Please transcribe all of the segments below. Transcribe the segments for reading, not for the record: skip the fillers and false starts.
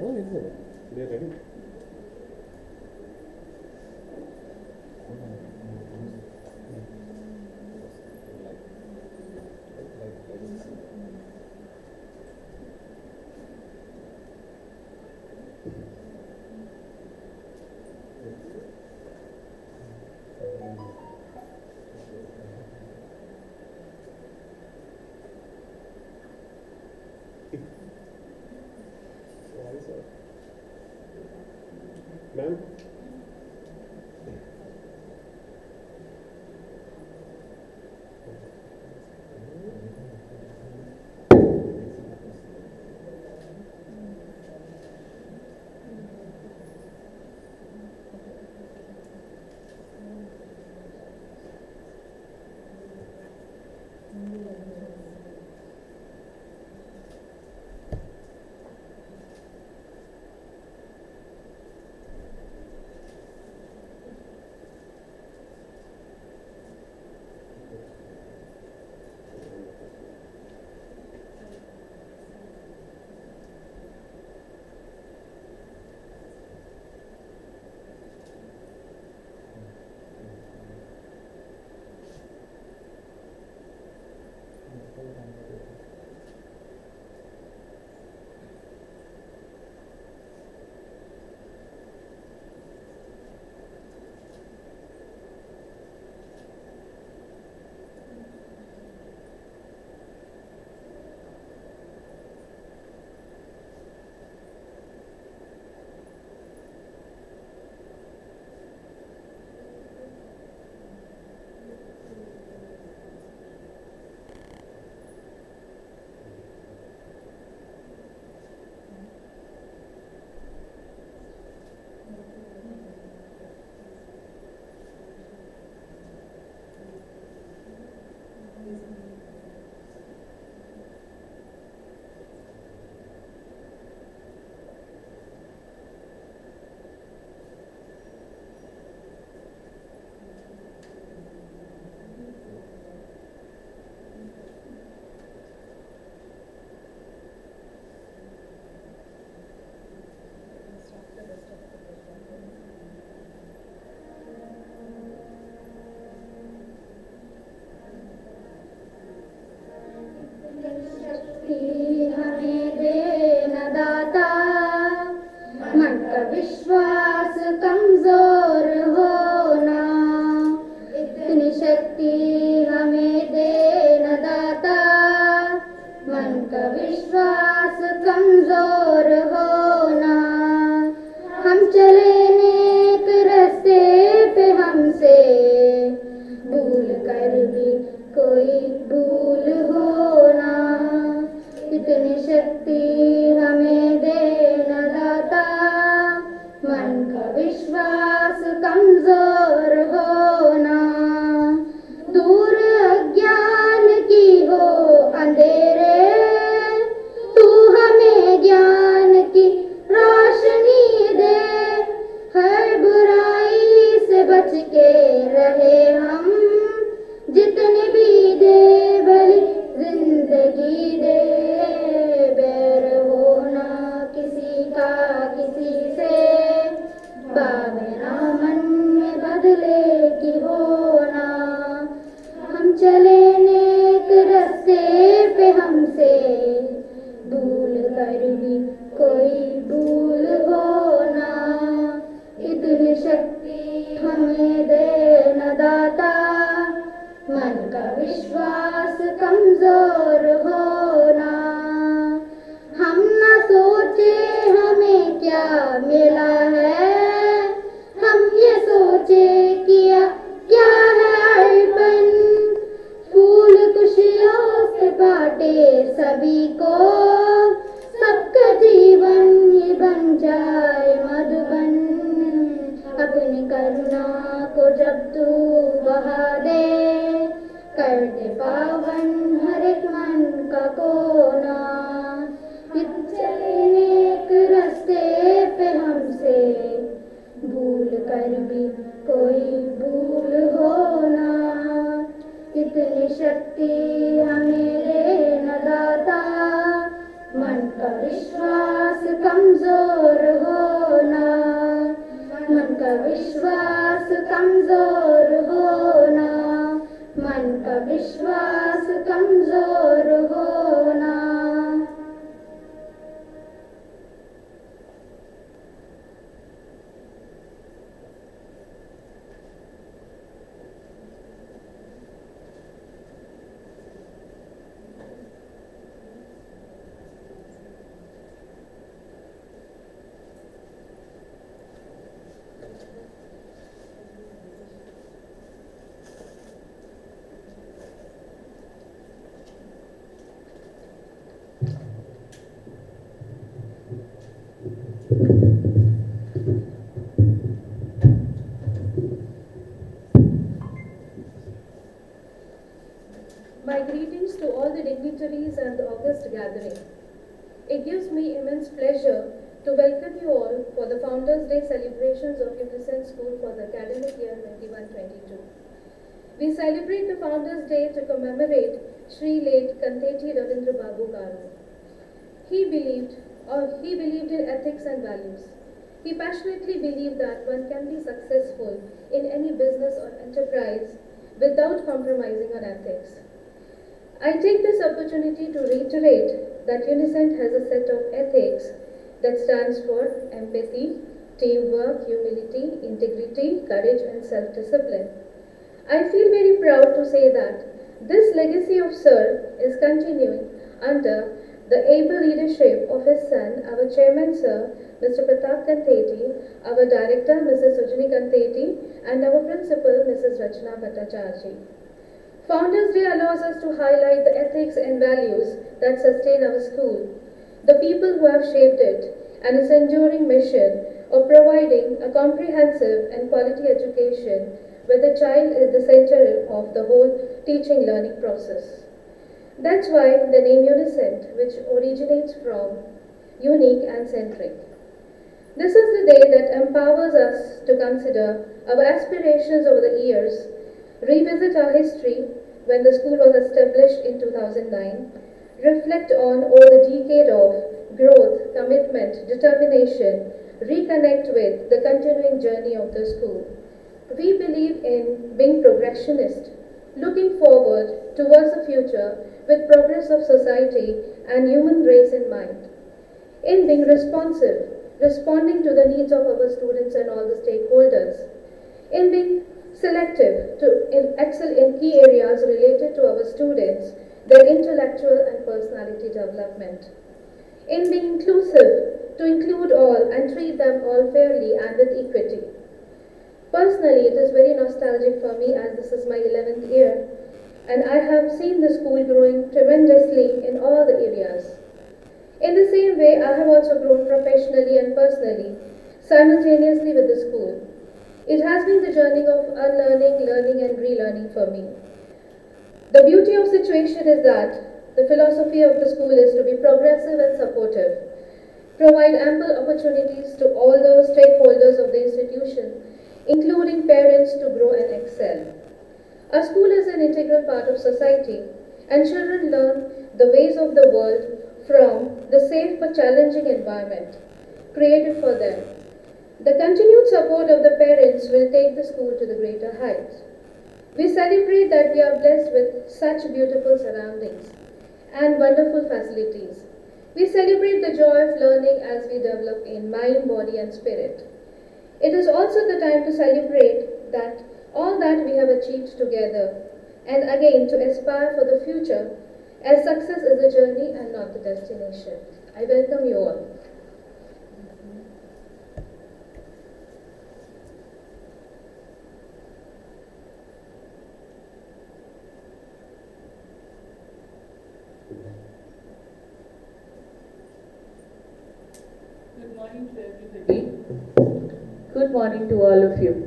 Oh, is it? They're ready. Ma'am? विश्वास कमजोर होना, इतनी शक्ति हमें दे न दाता। मन का विश्वास कमजोर होना, हम चले नेक रास्ते पे हमसे भूल कर भी कोई भूल होना, इतनी शक्ति हमें दे न दाता। मन का विश्वास कमजोर होना, दूर अज्ञान की हो अंधेरे, तू हमें ज्ञान की रोशनी दे। हर बुराई से बच के रहे हम, जितनी भी दे भली जिंदगी दे। बैर होना किसी का किसी से, भावना मन में बदले की होना। हम चले नेक रास्ते पे हमसे भूल कर भी कोई भूल होना, इतनी शक्ति हमें दे न दाता। मन का विश्वास कमजोर होना, हम न सोचे हमें क्या मिला है, हम ये सोचे किया क्या है अर्पण। फूल खुशियों से बांटे सभी को, सबका जीवन ही बन जाए मधुबन। अपनी करुणा को जब तू बहा दे, कर दे पावन हर एक मन का कोना। चले नेक रास्ते पे हमसे भूल कर भी कोई भूल होना, इतनी शक्ति हमें दे न दाता। मन का विश्वास कमजोर august gathering. It gives me immense pleasure to welcome you all for the Founders' Day celebrations of Unicent School for the academic year 21-22. We celebrate the Founders' Day to commemorate Shri late Kanteti Ravindra Babu Garu. He believed in ethics and values. He passionately believed that one can be successful in any business or enterprise without compromising on ethics. I take this opportunity to reiterate that Unicent has a set of ethics that stands for empathy, teamwork, humility, integrity, courage, and self-discipline. I feel very proud to say that this legacy of Sir is continuing under the able leadership of his son, our chairman Sir, Mr. Pratap Kanteti, our director, Mrs. Sujani Kanteti, and our principal, Mrs. Rachna Bhattacharjee. Founders Day allows us to highlight the ethics and values that sustain our school, the people who have shaped it, and its enduring mission of providing a comprehensive and quality education where the child is the center of the whole teaching-learning process. That's why the name Unicent, which originates from unique and centric. This is the day that empowers us to consider our aspirations over the years, revisit our history when the school was established in 2009, reflect on over the decade of growth, commitment, determination, reconnect with the continuing journey of the school. We believe in being progressionist, looking forward towards the future with progress of society and human race in mind. In being responsive, responding to the needs of our students and all the stakeholders. In being selective to excel in key areas related to our students, their intellectual and personality development. In being inclusive, to include all and treat them all fairly and with equity. Personally, it is very nostalgic for me as this is my 11th year, and I have seen the school growing tremendously in all the areas. In the same way, I have also grown professionally and personally, simultaneously with the school. It has been the journey of unlearning, learning, and relearning for me. The beauty of situation is that the philosophy of the school is to be progressive and supportive, provide ample opportunities to all the stakeholders of the institution, including parents, to grow and excel. Our school is an integral part of society, and children learn the ways of the world from the safe but challenging environment created for them. The continued support of the parents will take the school to the greater heights. We celebrate that we are blessed with such beautiful surroundings and wonderful facilities. We celebrate the joy of learning as we develop in mind, body, and spirit. It is also the time to celebrate that all that we have achieved together, and again to aspire for the future, as success is a journey and not the destination. I welcome you all. Good morning to everybody. Good morning to all of you.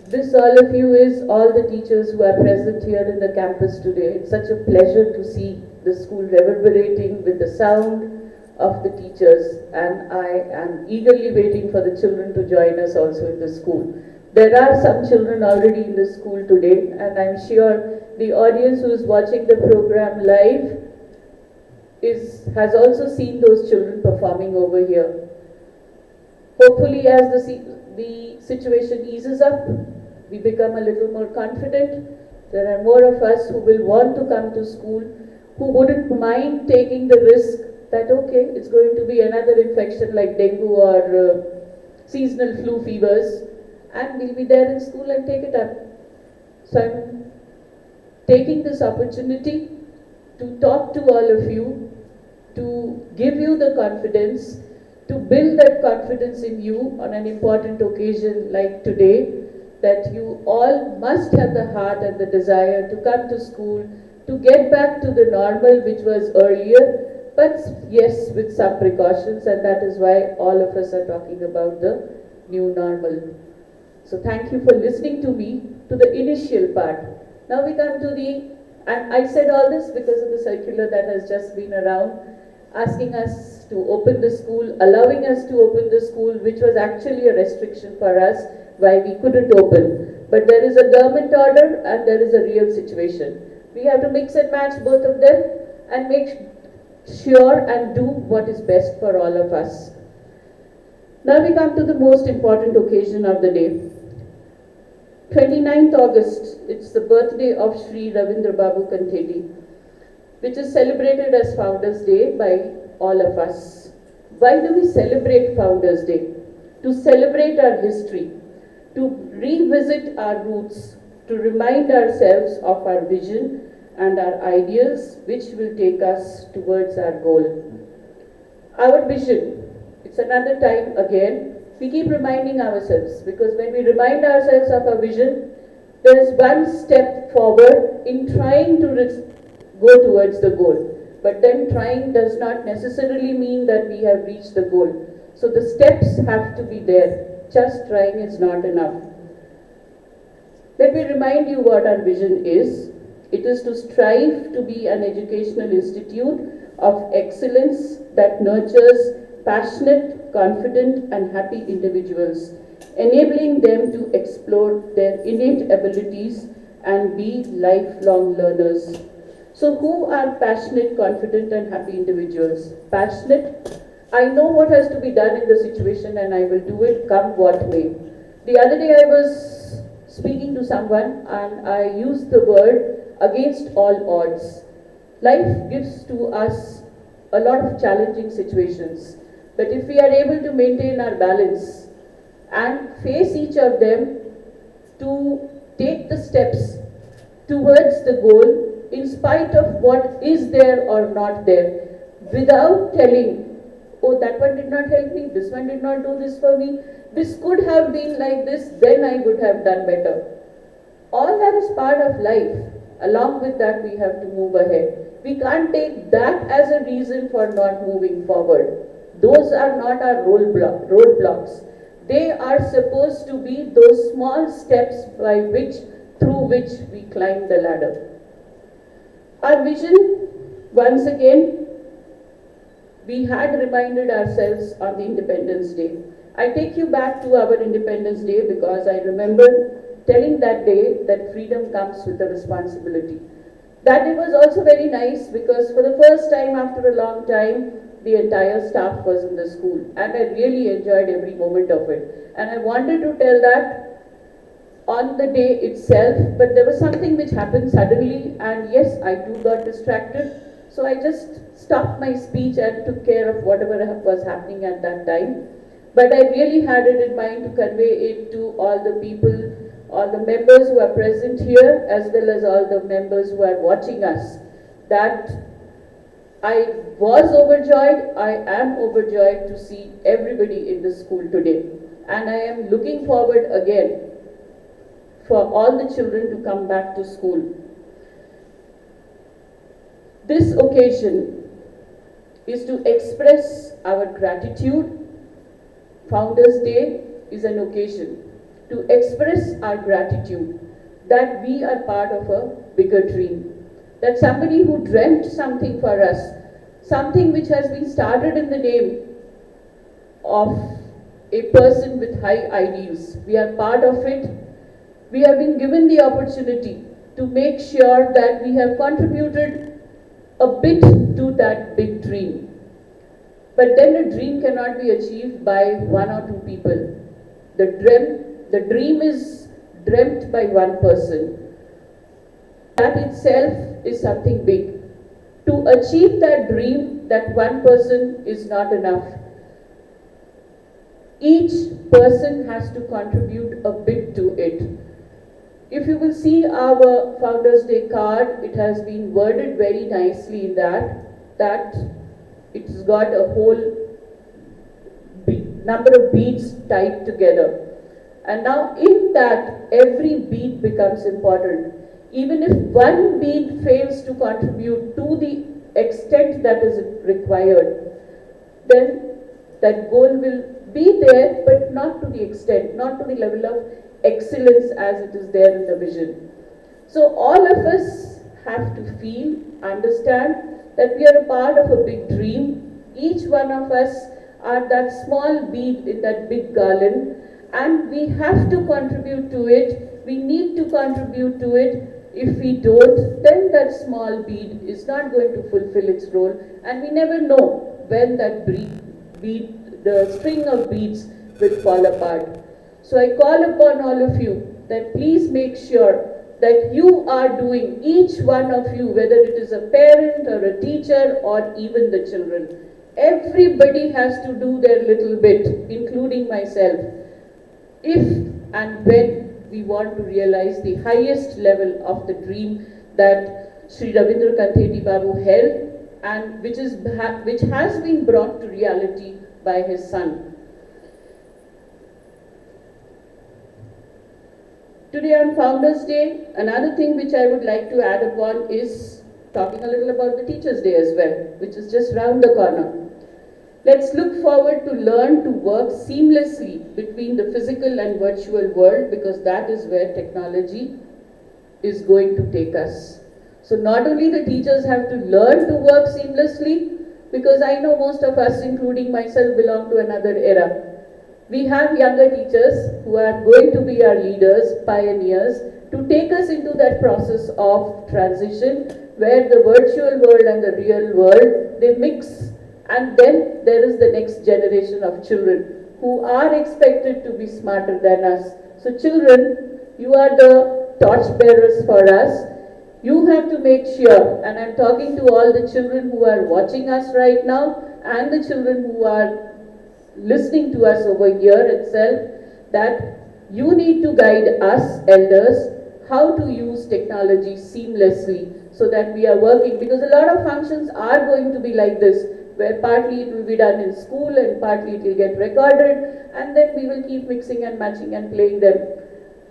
This all of you is all the teachers who are present here in the campus today. It's such a pleasure to see the school reverberating with the sound of the teachers, and I am eagerly waiting for the children to join us also in the school. There are some children already in the school today, and I'm sure the audience who is watching the program live has also seen those children performing over here. Hopefully, as the situation eases up, we become a little more confident. There are more of us who will want to come to school, who wouldn't mind taking the risk that, okay, it's going to be another infection like dengue or seasonal flu fevers, and we'll be there in school and take it up. So I'm taking this opportunity to talk to all of you, to give you the confidence, to build that confidence in you on an important occasion like today, that you all must have the heart and the desire to come to school, to get back to the normal which was earlier, but yes, with some precautions, and that is why all of us are talking about the new normal. So thank you for listening to me, to the initial part. Now we come to the And I said all this because of the circular that has just been around, asking us to open the school, allowing us to open the school, which was actually a restriction for us, why we couldn't open. But there is a government order and there is a real situation. We have to mix and match both of them and make sure and do what is best for all of us. Now we come to the most important occasion of the day. 29th August, it's the birthday of Sri Ravindra Babu Kantedi, which is celebrated as Founders Day by all of us. Why do we celebrate Founders Day? To celebrate our history, to revisit our roots, to remind ourselves of our vision and our ideals which will take us towards our goal. Our vision, it's another time again, we keep reminding ourselves, because when we remind ourselves of our vision, there is one step forward in trying to go towards the goal. But then trying does not necessarily mean that we have reached the goal. So the steps have to be there. Just trying is not enough. Let me remind you what our vision is. It is to strive to be an educational institute of excellence that nurtures passionate, confident and happy individuals, enabling them to explore their innate abilities and be lifelong learners. So who are passionate, confident and happy individuals? Passionate, I know what has to be done in the situation and I will do it come what may. The other day I was speaking to someone and I used the word against all odds. Life gives to us a lot of challenging situations. But if we are able to maintain our balance and face each of them to take the steps towards the goal in spite of what is there or not there, without telling, oh, that one did not help me, this one did not do this for me, this could have been like this, then I would have done better. All that is part of life. Along with that, we have to move ahead. We can't take that as a reason for not moving forward. Those are not our roadblocks. They are supposed to be those small steps through which we climb the ladder. Our vision, once again, we had reminded ourselves on the Independence Day. I take you back to our Independence Day because I remember telling that day that freedom comes with a responsibility. That day was also very nice because for the first time after a long time, the entire staff was in the school and I really enjoyed every moment of it. And I wanted to tell that on the day itself, but there was something which happened suddenly and yes, I too got distracted. So I just stopped my speech and took care of whatever was happening at that time. But I really had it in mind to convey it to all the people, all the members who are present here, as well as all the members who are watching us, that I was overjoyed, I am overjoyed to see everybody in the school today. And I am looking forward again for all the children to come back to school. This occasion is to express our gratitude. Founders Day is an occasion to express our gratitude that we are part of a bigger dream. That somebody who dreamt something for us, something which has been started in the name of a person with high ideals. We are part of it. We have been given the opportunity to make sure that we have contributed a bit to that big dream. But then a dream cannot be achieved by one or two people. The dream is dreamt by one person. That itself is something big. To achieve that dream, that one person is not enough. Each person has to contribute a bit to it. If you will see our Founders Day card, it has been worded very nicely in that it's got a whole number of beads tied together. And now in that, every bead becomes important. Even if one bead fails to contribute to the extent that is required, then that goal will be there, but not to the extent, not to the level of excellence as it is there in the vision. So all of us have to feel, understand that we are a part of a big dream. Each one of us are that small bead in that big garland, and we have to contribute to it. We need to contribute to it. If we don't, then that small bead is not going to fulfill its role, and we never know when that bead, the string of beads will fall apart. So I call upon all of you that please make sure that you are doing, each one of you, whether it is a parent or a teacher or even the children. Everybody has to do their little bit, including myself, if and when we want to realize the highest level of the dream that Sri Ravindra Kantheti Babu held, and which has been brought to reality by his son. Today on Founders Day, another thing which I would like to add upon is talking a little about the Teachers' Day as well, which is just round the corner. Let's look forward to learn to work seamlessly between the physical and virtual world, because that is where technology is going to take us. So not only the teachers have to learn to work seamlessly, because I know most of us, including myself, belong to another era. We have younger teachers who are going to be our leaders, pioneers, to take us into that process of transition where the virtual world and the real world, they mix. And then there is the next generation of children who are expected to be smarter than us. So children, you are the torch bearers for us. You have to make sure, and I'm talking to all the children who are watching us right now and the children who are listening to us over here itself, that you need to guide us elders how to use technology seamlessly so that we are working, because a lot of functions are going to be like this, where partly it will be done in school and partly it will get recorded, and then we will keep mixing and matching and playing them.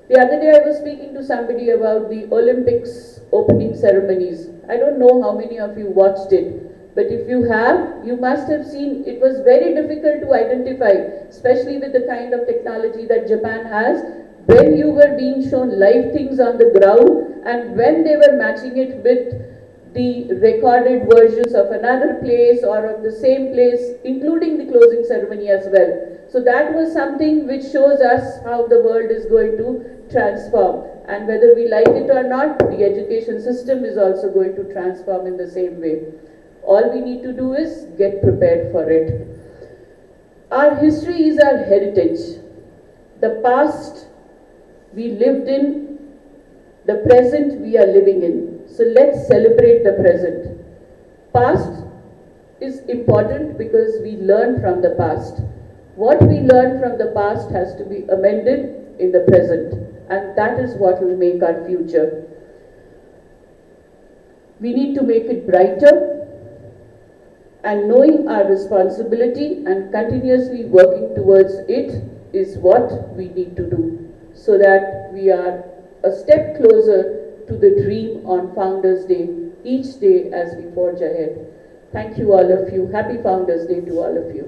The other day I was speaking to somebody about the Olympics opening ceremonies. I don't know how many of you watched it, but if you have, you must have seen it was very difficult to identify, especially with the kind of technology that Japan has, when you were being shown live things on the ground and when they were matching it with the recorded versions of another place or of the same place, including the closing ceremony as well. So that was something which shows us how the world is going to transform, and whether we like it or not, the education system is also going to transform in the same way. All we need to do is get prepared for it. Our history is our heritage. The past we lived in, the present we are living in. So let's celebrate the present. Past is important because we learn from the past. What we learn from the past has to be amended in the present, and that is what will make our future. We need to make it brighter, and knowing our responsibility and continuously working towards it is what we need to do, so that we are a step closer to the dream on Founders Day, each day as we forge ahead. Thank you all of you. Happy Founders Day to all of you.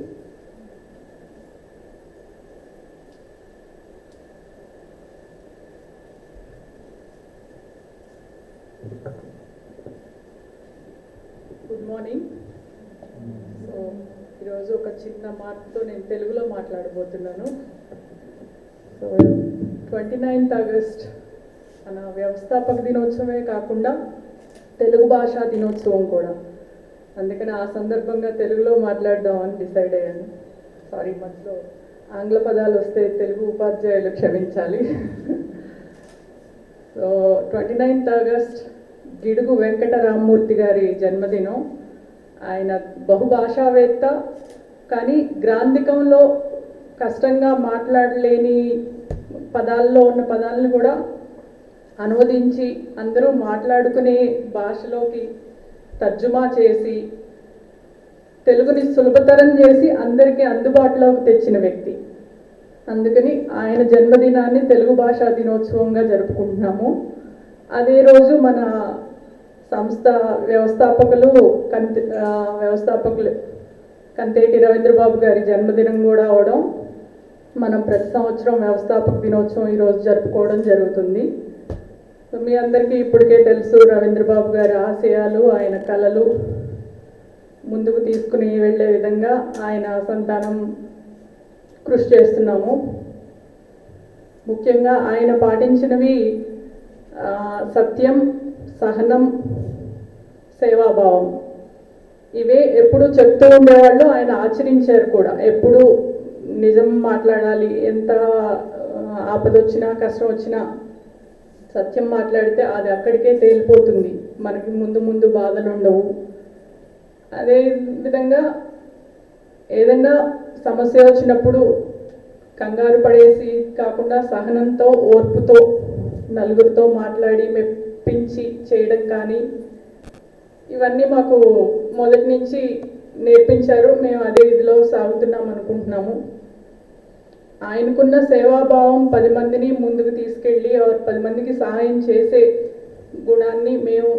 Good morning. So ఈరోజు ఒక చిన్న మాటతో నేను తెలుగులో మాట్లాడబోతున్నాను. So 29th August మన వ్యవస్థాపక దినోత్సవమే కాకుండా తెలుగు భాషా దినోత్సవం కూడా. అందుకని ఆ సందర్భంగా తెలుగులో మాట్లాడదామని డిసైడ్ అయ్యాను. సారీ, మధ్యలో ఆంగ్ల పదాలు వస్తే తెలుగు ఉపాధ్యాయులు క్షమించాలి. So 29th August Gidugu Venkataramamurthy గారి జన్మదినం. ఆయన బహుభాషావేత్త, కానీ గ్రాంధికంలో కష్టంగా మాట్లాడలేని పదాల్లో ఉన్న పదాలను కూడా అనువదించి అందరూ మాట్లాడుకునే భాషలోకి తర్జుమా చేసి తెలుగుని సులభతరం చేసి అందరికీ అందుబాటులోకి తెచ్చిన వ్యక్తి. అందుకని ఆయన జన్మదినాన్ని తెలుగు భాషా దినోత్సవంగా జరుపుకుంటున్నాము. అదే రోజు మన సంస్థ వ్యవస్థాపకులు కంతేటి రవీంద్రబాబు గారి జన్మదినం కూడా అవడం, మనం ప్రతి సంవత్సరం వ్యవస్థాపక దినోత్సవం ఈరోజు జరుపుకోవడం జరుగుతుంది. సో మీ అందరికీ ఇప్పటికే తెలుసు రవీంద్ర బాబు గారి ఆశయాలు, ఆయన కళలు ముందుకు తీసుకుని వెళ్ళే విధంగా ఆయన సంతానం కృషి చేస్తున్నాము. ముఖ్యంగా ఆయన పాటించినవి సత్యం, సహనం, సేవాభావం. ఇవే ఎప్పుడు చెప్తూ ఉండేవాళ్ళు, ఆయన ఆచరించారు కూడా. ఎప్పుడు నిజం మాట్లాడాలి, ఎంత ఆపదొచ్చినా కష్టం వచ్చినా సత్యం మాట్లాడితే అది అక్కడికే తేలిపోతుంది, మనకి ముందు ముందు బాధలు ఉండవు. అదే విధంగా ఏదైనా సమస్య వచ్చినప్పుడు కంగారు పడేసి కాకుండా సహనంతో, ఓర్పుతో నలుగురితో మాట్లాడి మెప్పించి చేయడం కానీ ఇవన్నీ మాకు మొదటి నుంచి నేర్పించారు. మేము అదే ఇదిలో సాగుతున్నాం అనుకుంటున్నాము. ఆయనకున్న సేవాభావం 10 మందిని ముందుకు తీసుకెళ్ళి 10 మందికి సహాయం చేసే గుణాన్ని మేము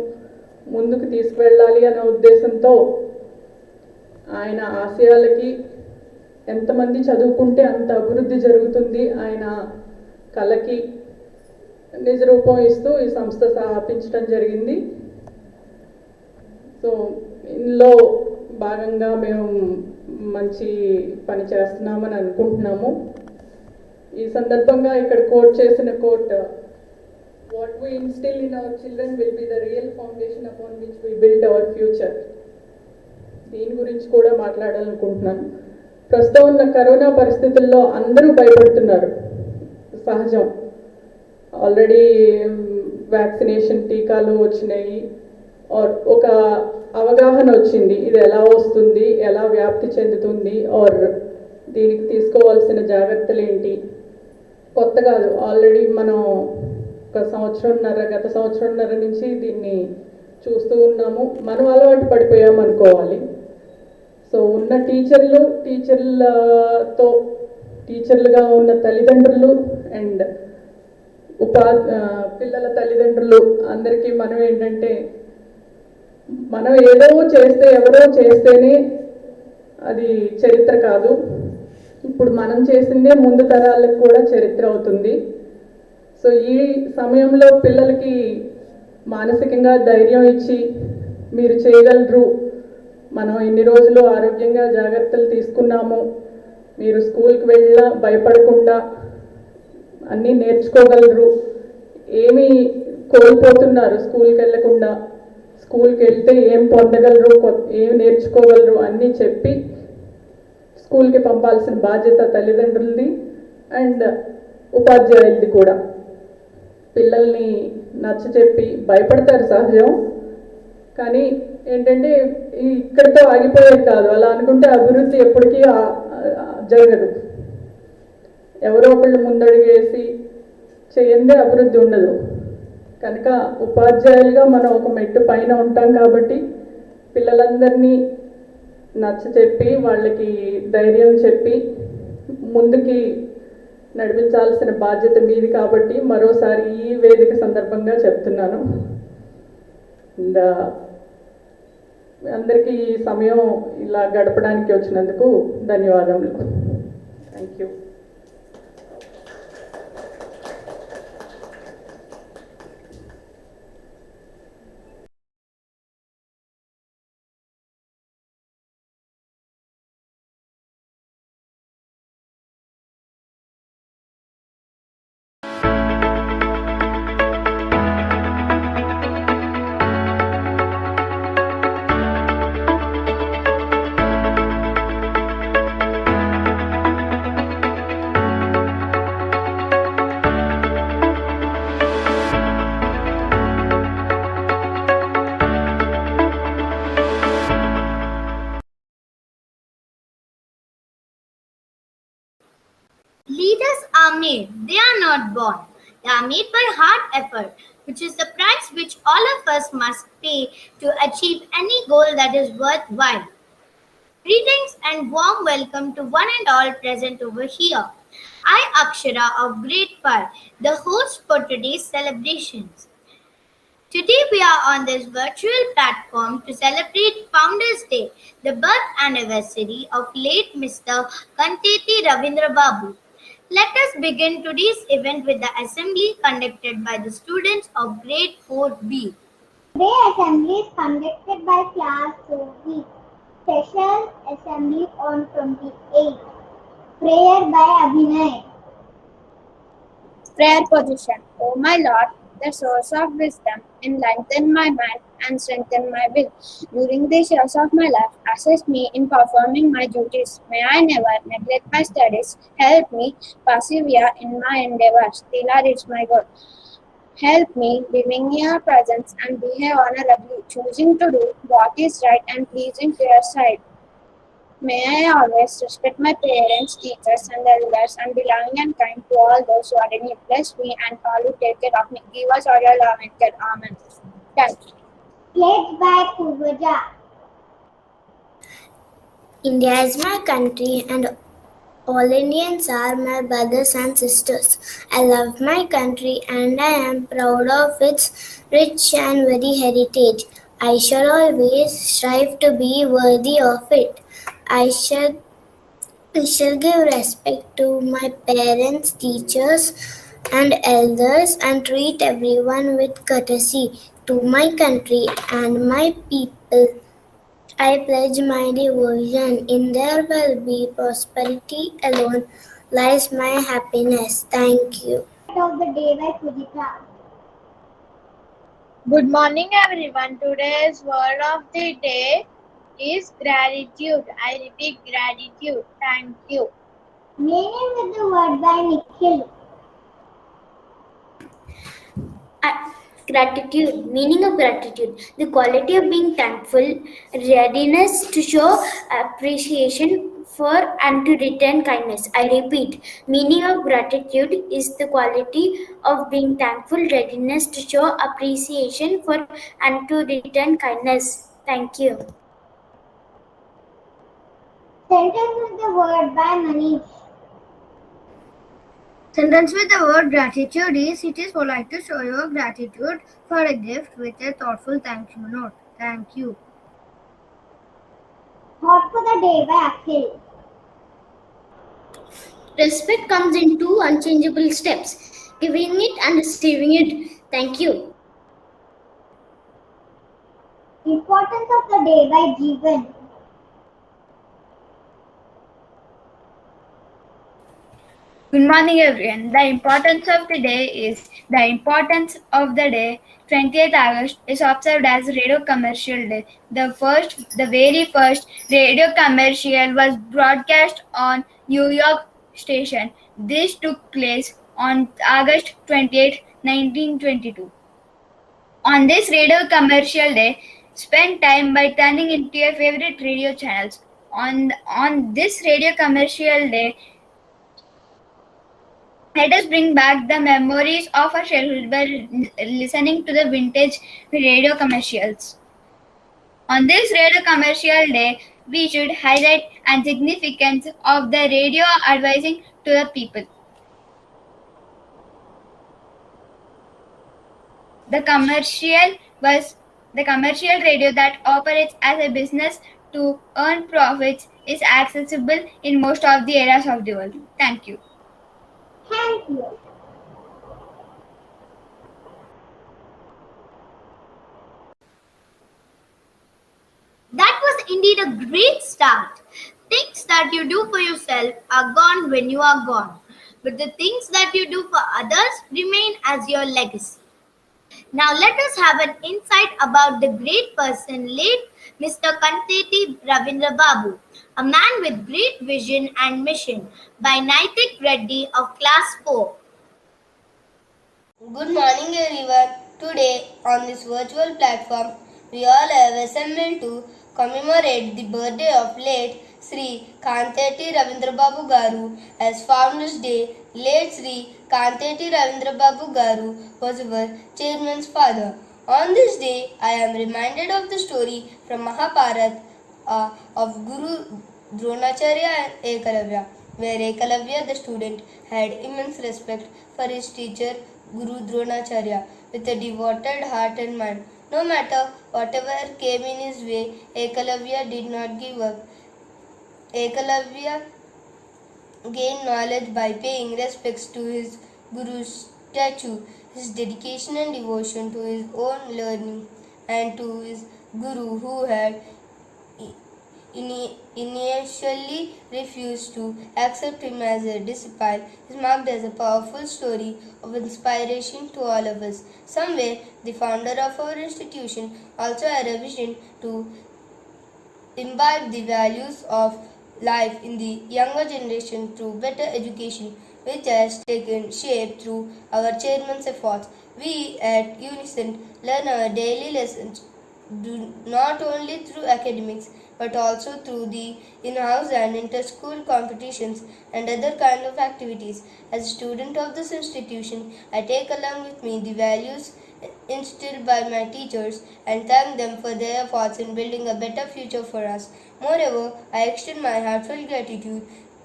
ముందుకు తీసుకువెళ్ళాలి అనే ఉద్దేశంతో ఆయన ఆశయాలకి ఎంతమంది చదువుకుంటే అంత అభివృద్ధి జరుగుతుంది, ఆయన కళకి నిజ రూపం ఇస్తూ ఈ సంస్థ స్థాపించడం జరిగింది. సో ఇందులో భాగంగా మేము మంచి పని చేస్తున్నామని అనుకుంటున్నాము. ఈ సందర్భంగా ఇక్కడ కోట్ చేసిన quote, what we instil in our children will be the real foundation upon which we build our future. దీని గురించి కూడా మాట్లాడాలనుకుంటున్నాను. ప్రస్తుతం ఉన్న కరోనా పరిస్థితుల్లో అందరూ భయపడుతున్నారు, సహజం. ఆల్రెడీ వ్యాక్సినేషన్ టీకాలు వచ్చినాయి, ఒక అవగాహన వచ్చింది, ఇది ఎలా వస్తుంది, ఎలా వ్యాప్తి చెందుతుంది, దీనికి తీసుకోవాల్సిన జాగ్రత్తలు ఏంటి. కొత్త కాదు, ఆల్రెడీ మనం గత సంవత్సరంన్నర నుంచి దీన్ని చూస్తూ ఉన్నాము. మనం అలవాటు పడిపోయాం అనుకోవాలి. సో ఉన్న టీచర్లుగా ఉన్న తల్లిదండ్రులు అండ్ పిల్లల తల్లిదండ్రులు అందరికీ మనం ఏంటంటే, మనం ఏదో చేస్తే, ఎవరో చేస్తేనే అది చరిత్ర కాదు. ఇప్పుడు మనం చేసిందే ముందు తరాలకు కూడా చరిత్ర అవుతుంది. సో ఈ సమయంలో పిల్లలకి మానసికంగా ధైర్యం ఇచ్చి, మీరు చేయగలరు, మనం ఇన్ని రోజులు ఆరోగ్యంగా జాగ్రత్తలు తీసుకున్నాము, మీరు స్కూల్కి వెళ్ళినా భయపడకుండా అన్నీ నేర్చుకోగలరు, ఏమి కోల్పోతున్నారు స్కూల్కి వెళ్ళకుండా, స్కూల్కి వెళ్తే ఏం పొందగలరు, ఏం నేర్చుకోగలరు అన్నీ చెప్పి స్కూల్కి పంపాల్సిన బాధ్యత తల్లిదండ్రులది అండ్ ఉపాధ్యాయులది కూడా. పిల్లల్ని నచ్చచెప్పి, భయపడతారు సహజం, కానీ ఏంటంటే ఇక్కడితో ఆగిపోయేది కాదు. అలా అనుకుంటే అభివృద్ధి ఎప్పటికీ జరగదు. ఎవరో ఒకళ్ళు ముందడుగేసి చేయందే అభివృద్ధి ఉండదు. కనుక ఉపాధ్యాయులుగా మనం ఒక మెట్టు పైన ఉంటాం కాబట్టి పిల్లలందరినీ నచ్చచెప్పి, వాళ్ళకి ధైర్యం చెప్పి ముందుకి నడిపించాల్సిన బాధ్యత మీది కాబట్టి మరోసారి ఈ వేదిక సందర్భంగా చెప్తున్నాను. అందరికీ ఈ సమయం ఇలా గడపడానికి వచ్చినందుకు ధన్యవాదములు. Thank you. Leaders are made, they are not born. They are made by hard effort, which is the price which all of us must pay to achieve any goal that is worthwhile. Greetings and warm welcome to one and all present over here. I, Akshara of Grade 5, the host for today's celebrations. Today we are on this virtual platform to celebrate Founders Day, the birth anniversary of late Mr. Kanteti Ravindra Babu. Let us begin today's event with the assembly conducted by the students of grade 4B. Today assembly is conducted by class 4B. Special assembly on 28. Prayer by Abhinay. Prayer position. O my Lord, the source of wisdom, enlighten my mind and strengthen my will. During these years of my life, assist me in performing my duties. May I never neglect my studies. Help me persevere in my endeavours till I reach my goal. Help me living in your presence and behave honorably, choosing to do what is right and pleasing to your sight. May I always respect my parents, teachers, and elders, and be loving and kind to all those who are in need. Bless me and all who take care of me. Give us all your love and care. Amen. Thank you. Pledged by Purvaja. India is my country and all Indians are my brothers and sisters. I love my country and I am proud of its rich and varied heritage. I shall always strive to be worthy of it. I shall I shall give respect to my parents, teachers, and elders and treat everyone with courtesy. To my country and my people, I pledge my devotion. In their will be prosperity alone lies my happiness. Thank you. Of the day by Pujita. Good morning, everyone. Today's word of the day is gratitude. I repeat, gratitude. Thank you. Meaning with the word by Nikhil. Gratitude. Meaning of gratitude. The quality of being thankful, readiness to show appreciation for and to return kindness. I repeat, meaning of gratitude is the quality of being thankful, readiness to show appreciation for and to return kindness. Thank you. Sentence with the word by Manish. Sentence with the word gratitude is: it is polite to show your gratitude for a gift with a thoughtful thank you note. Thank you. Thought for the day by Akhil. Respect comes in two unchangeable steps: giving it and receiving it. Thank you. Importance of the day by Jeevan. Good morning, everyone. The importance of the day is: the importance of the day, 20th August, is observed as Radio Commercial Day. The very first radio commercial was broadcast on New York station. This took place on August 28, 1922. On this radio commercial day, spend time by turning into your favorite radio channels. On this radio commercial day, let us bring back the memories of our childhood by listening to the vintage radio commercials. On this radio commercial day, we should highlight and significance of the radio advising to the people. The commercial radio that operates as a business to earn profits is accessible in most of the areas of the world. Thank you. Thank you. That was indeed a great start. Things that you do for yourself are gone when you are gone, but the things that you do for others remain as your legacy. Now let us have an insight about the great person late Mr. Kanteti Ravindra Babu, a man with great vision and mission, by Naitik Reddy of class 4. Good morning everyone. Today on this virtual platform we all have assembled to commemorate the birthday of late Sri Kanteti Ravindra Babu Garu as Founders Day. Late Sri Kanteti Ravindra Babu Garu was our chairman's father. On this day I am reminded of the story from Mahabharata of Guru Dronacharya and Ekalavya, where Ekalavya the student had immense respect for his teacher Guru Dronacharya with a devoted heart and mind. No matter whatever came in his way, Ekalavya did not give up. Ekalavya gain knowledge by paying respects to his Guru's statue. His dedication and devotion to his own learning and to his Guru, who had initially refused to accept him as a disciple, is marked as a powerful story of inspiration to all of us. Somewhere, the founder of our institution also had a vision to imbibe the values of life in the younger generation through better education, which has taken shape through our chairman's efforts. We at Unicent learn our daily lessons not only through academics but also through the in-house and inter-school competitions and other kinds of activities. As a student of this institution, I take along with me the values instilled by my teachers and thank them for their efforts in building a better future for us. Moreover, I extend my heartfelt gratitude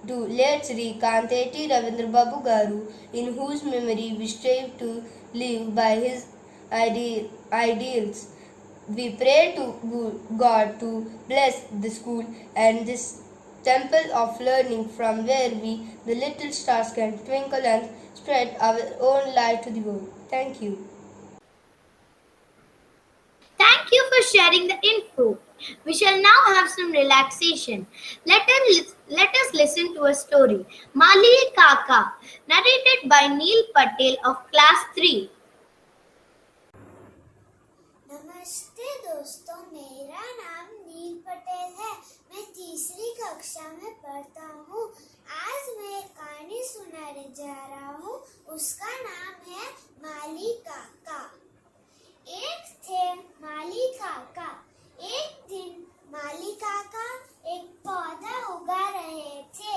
to late Sri Kanteti Ravindra Babu Garu, in whose memory we strive to live by his ideals. We pray to God to bless the school and this temple of learning from where we, the little stars, can twinkle and spread our own light to the world. Thank you. Thank you for sharing the info. We shall now have some relaxation. Let us listen to a story. Mali Kaka, narrated by Neil Patel of Class 3. नमस्ते दोस्तों, मेरा नाम नील पटेल है। मैं तीसरी कक्षा में पढ़ता हूँ। आज मैं एक कहानी सुनाने जा रहा हूँ। उसका नाम है माली काका। एक थे माली काका। एक दिन माली काका एक पौधा उगा रहे थे।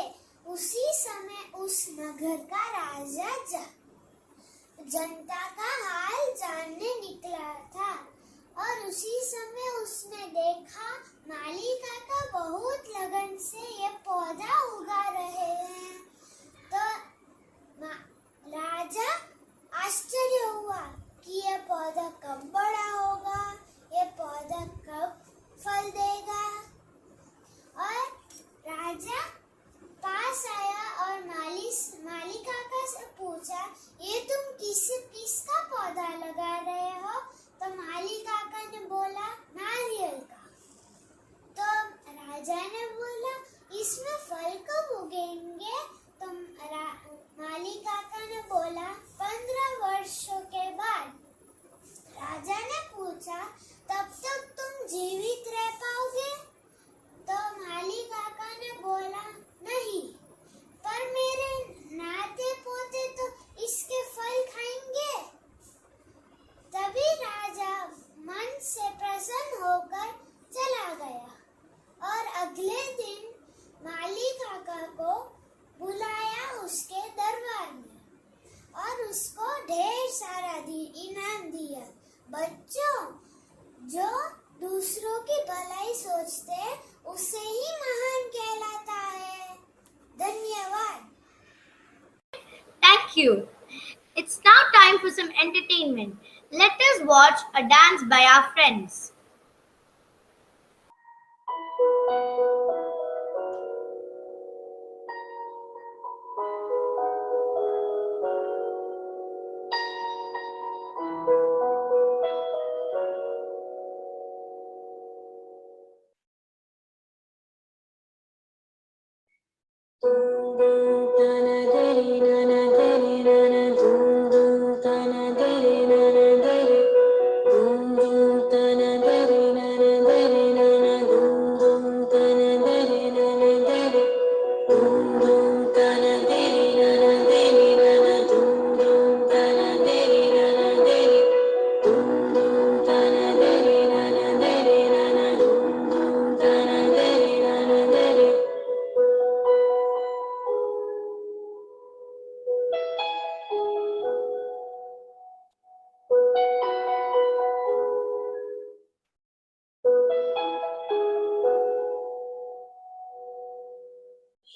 उसी समय उस नगर का राजा जनता का हाल जानने निकला था और उसी समय उसने देखा माली काका बहुत लगन से ये पौधा उगा रहे हैं। तो राजा आश्चर्य हुआ कि ये पौधा कब बड़ा होगा, ये पौधा कब फल देगा। और राजा पास आया और माली काका से पूछा, ये तुम किसका पौधा लगा रहे हो? तो माली काका ने बोला, नारियल का। तो राजा ने बोला, इसमें फल कब उगेंगे? तो माली काका ने बोला, 15 वर्षों के बाद। राजा ने पूछा, तब तक तुम जीवित रह पाओगे? तो माली काका ने बोला, नहीं, पर मेरे नाते पोते तो इसके फल खाएंगे। तभी राजा मन से प्रसन्न होकर चला गया और अगले दिन माली काका को बुलाया उसके दरबार में और उसको ढेर सारा इनाम दिया। बच्चों, जो दूसरों की भलाई सोचते उसे ही महान कहलाता है। धन्यवाद। Thank you. It's now time for some entertainment. Let us watch a dance by our friends.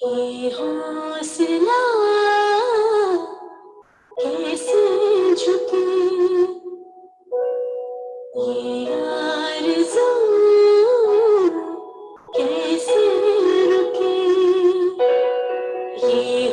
ये हौसला कैसे झुके, ये आरज़ू कैसे रुके, ये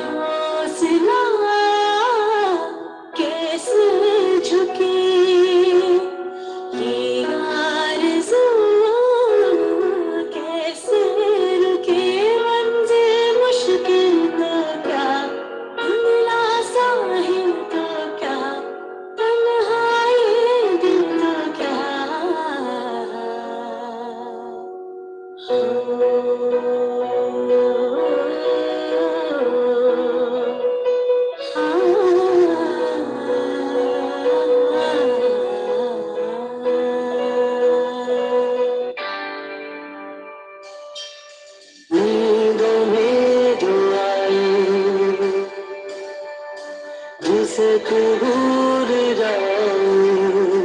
तू भूल जाऊं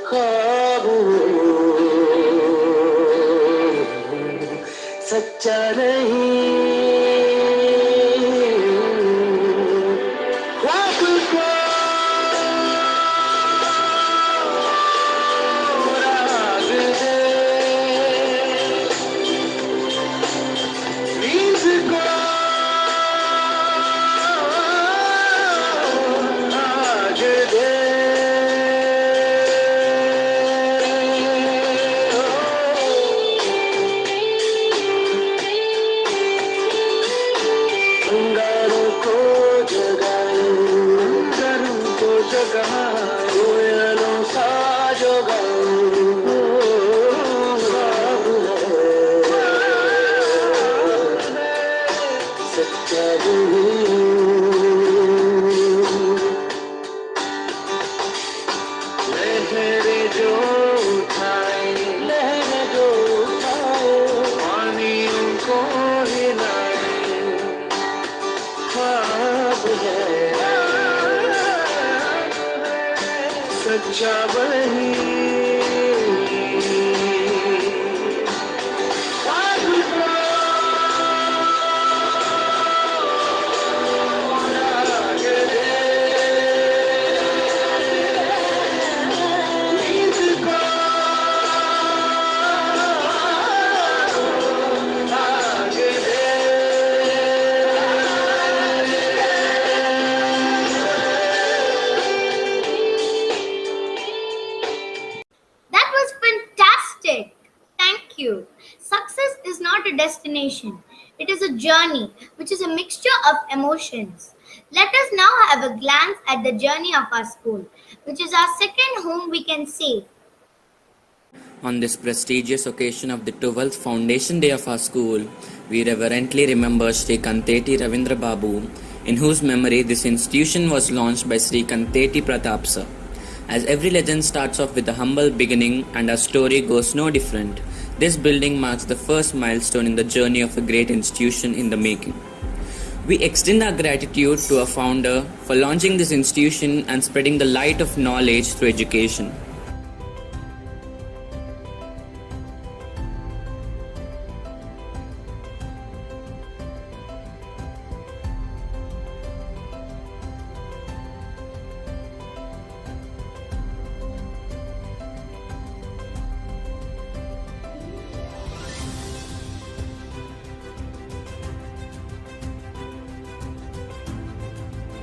ख्वाब सच्चा नहीं ख्वाब को राग दे नींद को आग दे अंगारों को जगाए अंगारों को जगाए कोयलों सा जगाऊं ख्वाब है सच्चा नहीं लहरें जो उठाए लहरें जो उठाए पानियों को हिलाए ख्वाब है सच्चा वही ख्वाब को राग दे नींद को राग दे That was fantastic. Thank you. Success is not a destination, it is a journey, which is a mixture of emotions. Let us now have a glance at the journey of our school, which is our second home, we can say. On this prestigious occasion of the 12th foundation day of our school, we reverently remember Sri Kanteti Ravindra Babu, in whose memory this institution was launched by Sri Kanteti Pratap sir. As every legend starts off with a humble beginning and our story goes no different, this building marks the first milestone in the journey of a great institution in the making. We extend our gratitude to our founder for launching this institution and spreading the light of knowledge through education.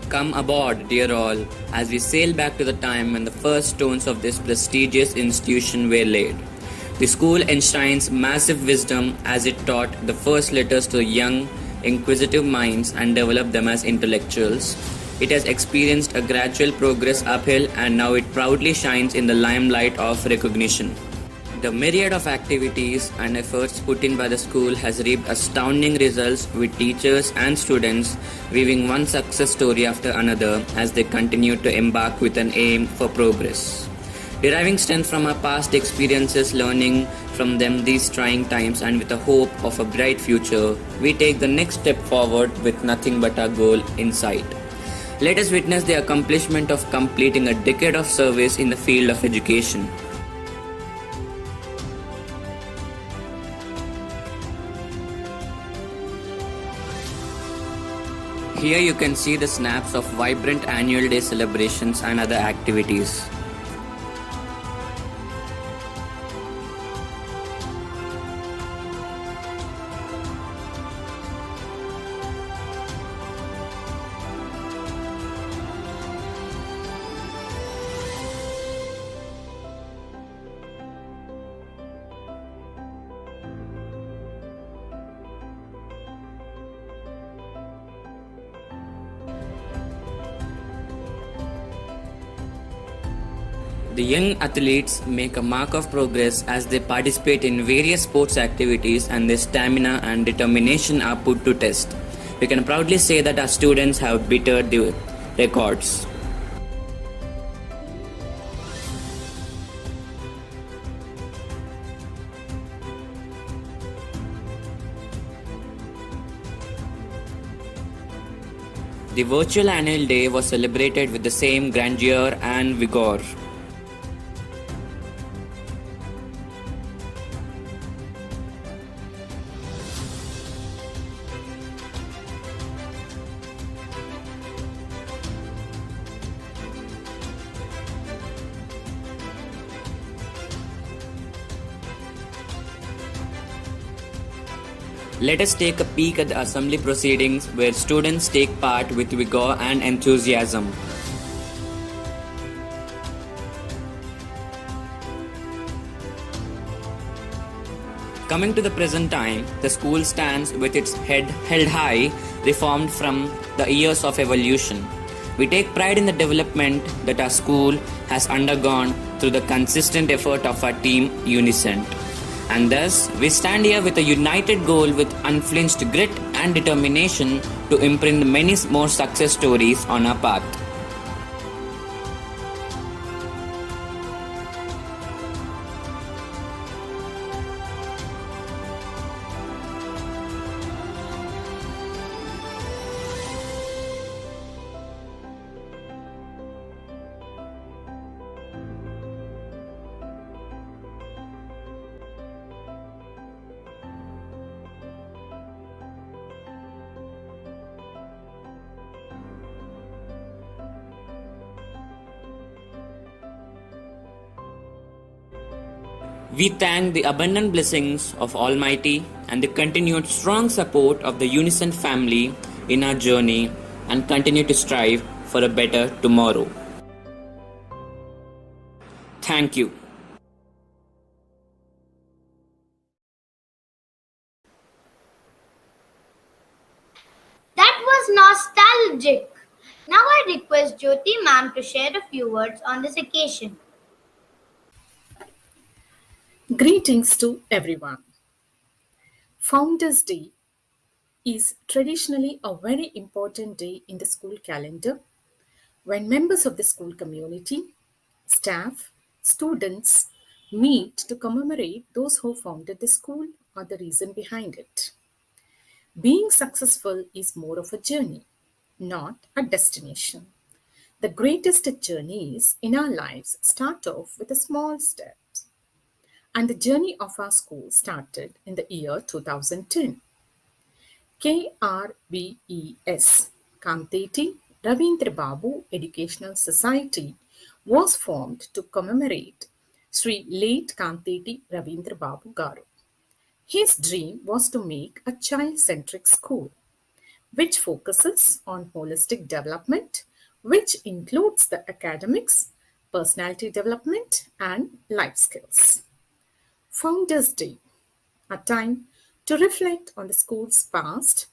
Come aboard, dear all, as we sail back to the time when the first stones of this prestigious institution were laid. The school enshrines massive wisdom as it taught the first letters to young, inquisitive minds and developed them as intellectuals. It has experienced a gradual progress uphill and now it proudly shines in the limelight of recognition. The myriad of activities and efforts put in by the school has reaped astounding results with teachers and students weaving one success story after another as they continue to embark with an aim for progress. Deriving strength from our past experiences, learning from them these trying times and with a hope of a bright future, we take the next step forward with nothing but our goal in sight. Let us witness the accomplishment of completing a decade of service in the field of education. Here you can see the snaps of vibrant annual day celebrations and other activities. The young athletes make a mark of progress as they participate in various sports activities and their stamina and determination are put to test. We can proudly say that our students have bettered the records. the virtual annual day was celebrated with the same grandeur and vigor. Let us take a peek at the assembly proceedings where students take part with vigor and enthusiasm. Coming to the present time, the school stands with its head held high, reformed from the years of evolution. We take pride in the development that our school has undergone through the consistent effort of our team Unicent. And thus, we stand here with a united goal with unflinched grit and determination to imprint many more success stories on our path. We thank the abundant blessings of Almighty and the continued strong support of the Unicent family in our journey and continue to strive for a better tomorrow. Thank you. That was nostalgic. Now I request Jyoti ma'am to share a few words on this occasion. Greetings to everyone. Founders Day is traditionally a very important day in the school calendar when members of the school community, staff, students meet to commemorate those who founded the school or the reason behind it. Being successful is more of a journey, not a destination. The greatest journeys in our lives start off with a small step. And the journey of our school started in the year 2010. KRBES, Kanteti Ravindra Babu Educational Society, was formed to commemorate Sri late Kanteti Ravindra Babu Garu. His dream was to make a child-centric school, which focuses on holistic development, which includes the academics, personality development, and life skills. Founders Day, a time to reflect on the school's past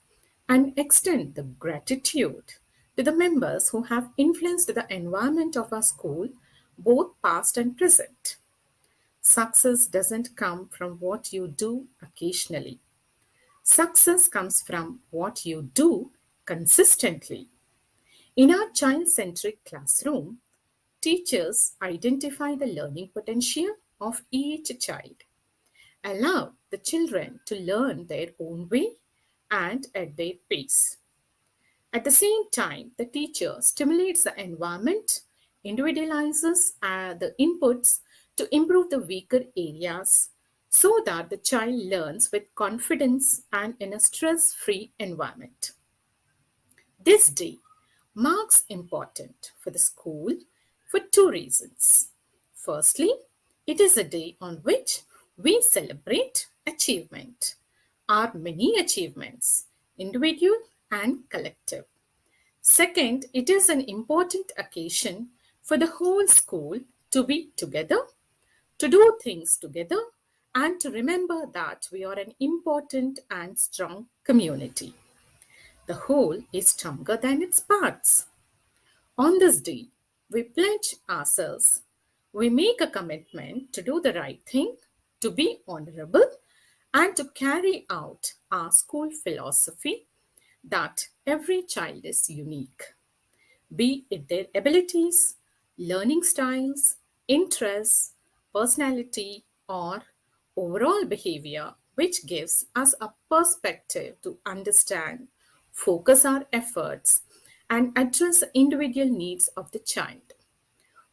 and extend the gratitude to the members who have influenced the environment of our school, both past and present. Success doesn't come from what you do occasionally. Success comes from what you do consistently. In our child-centric classroom, teachers identify the learning potential of each child, allow the children to learn their own way and at their pace. At the same time, the teacher stimulates the environment, individualizes the inputs to improve the weaker areas so that the child learns with confidence and in a stress-free environment. This day marks important for the school for two reasons. Firstly, it is a day on which we celebrate achievement, our many achievements, individual and collective. Second, it is an important occasion for the whole school to be together, to do things together, and to remember that we are an important and strong community. The whole is stronger than its parts. On this day, we pledge ourselves. We make a commitment to do the right thing, to be honorable, and to carry out our school philosophy that every child is unique, be it their abilities, learning styles, interests, personality, or overall behavior, which gives us a perspective to understand, focus our efforts, and address the individual needs of the child,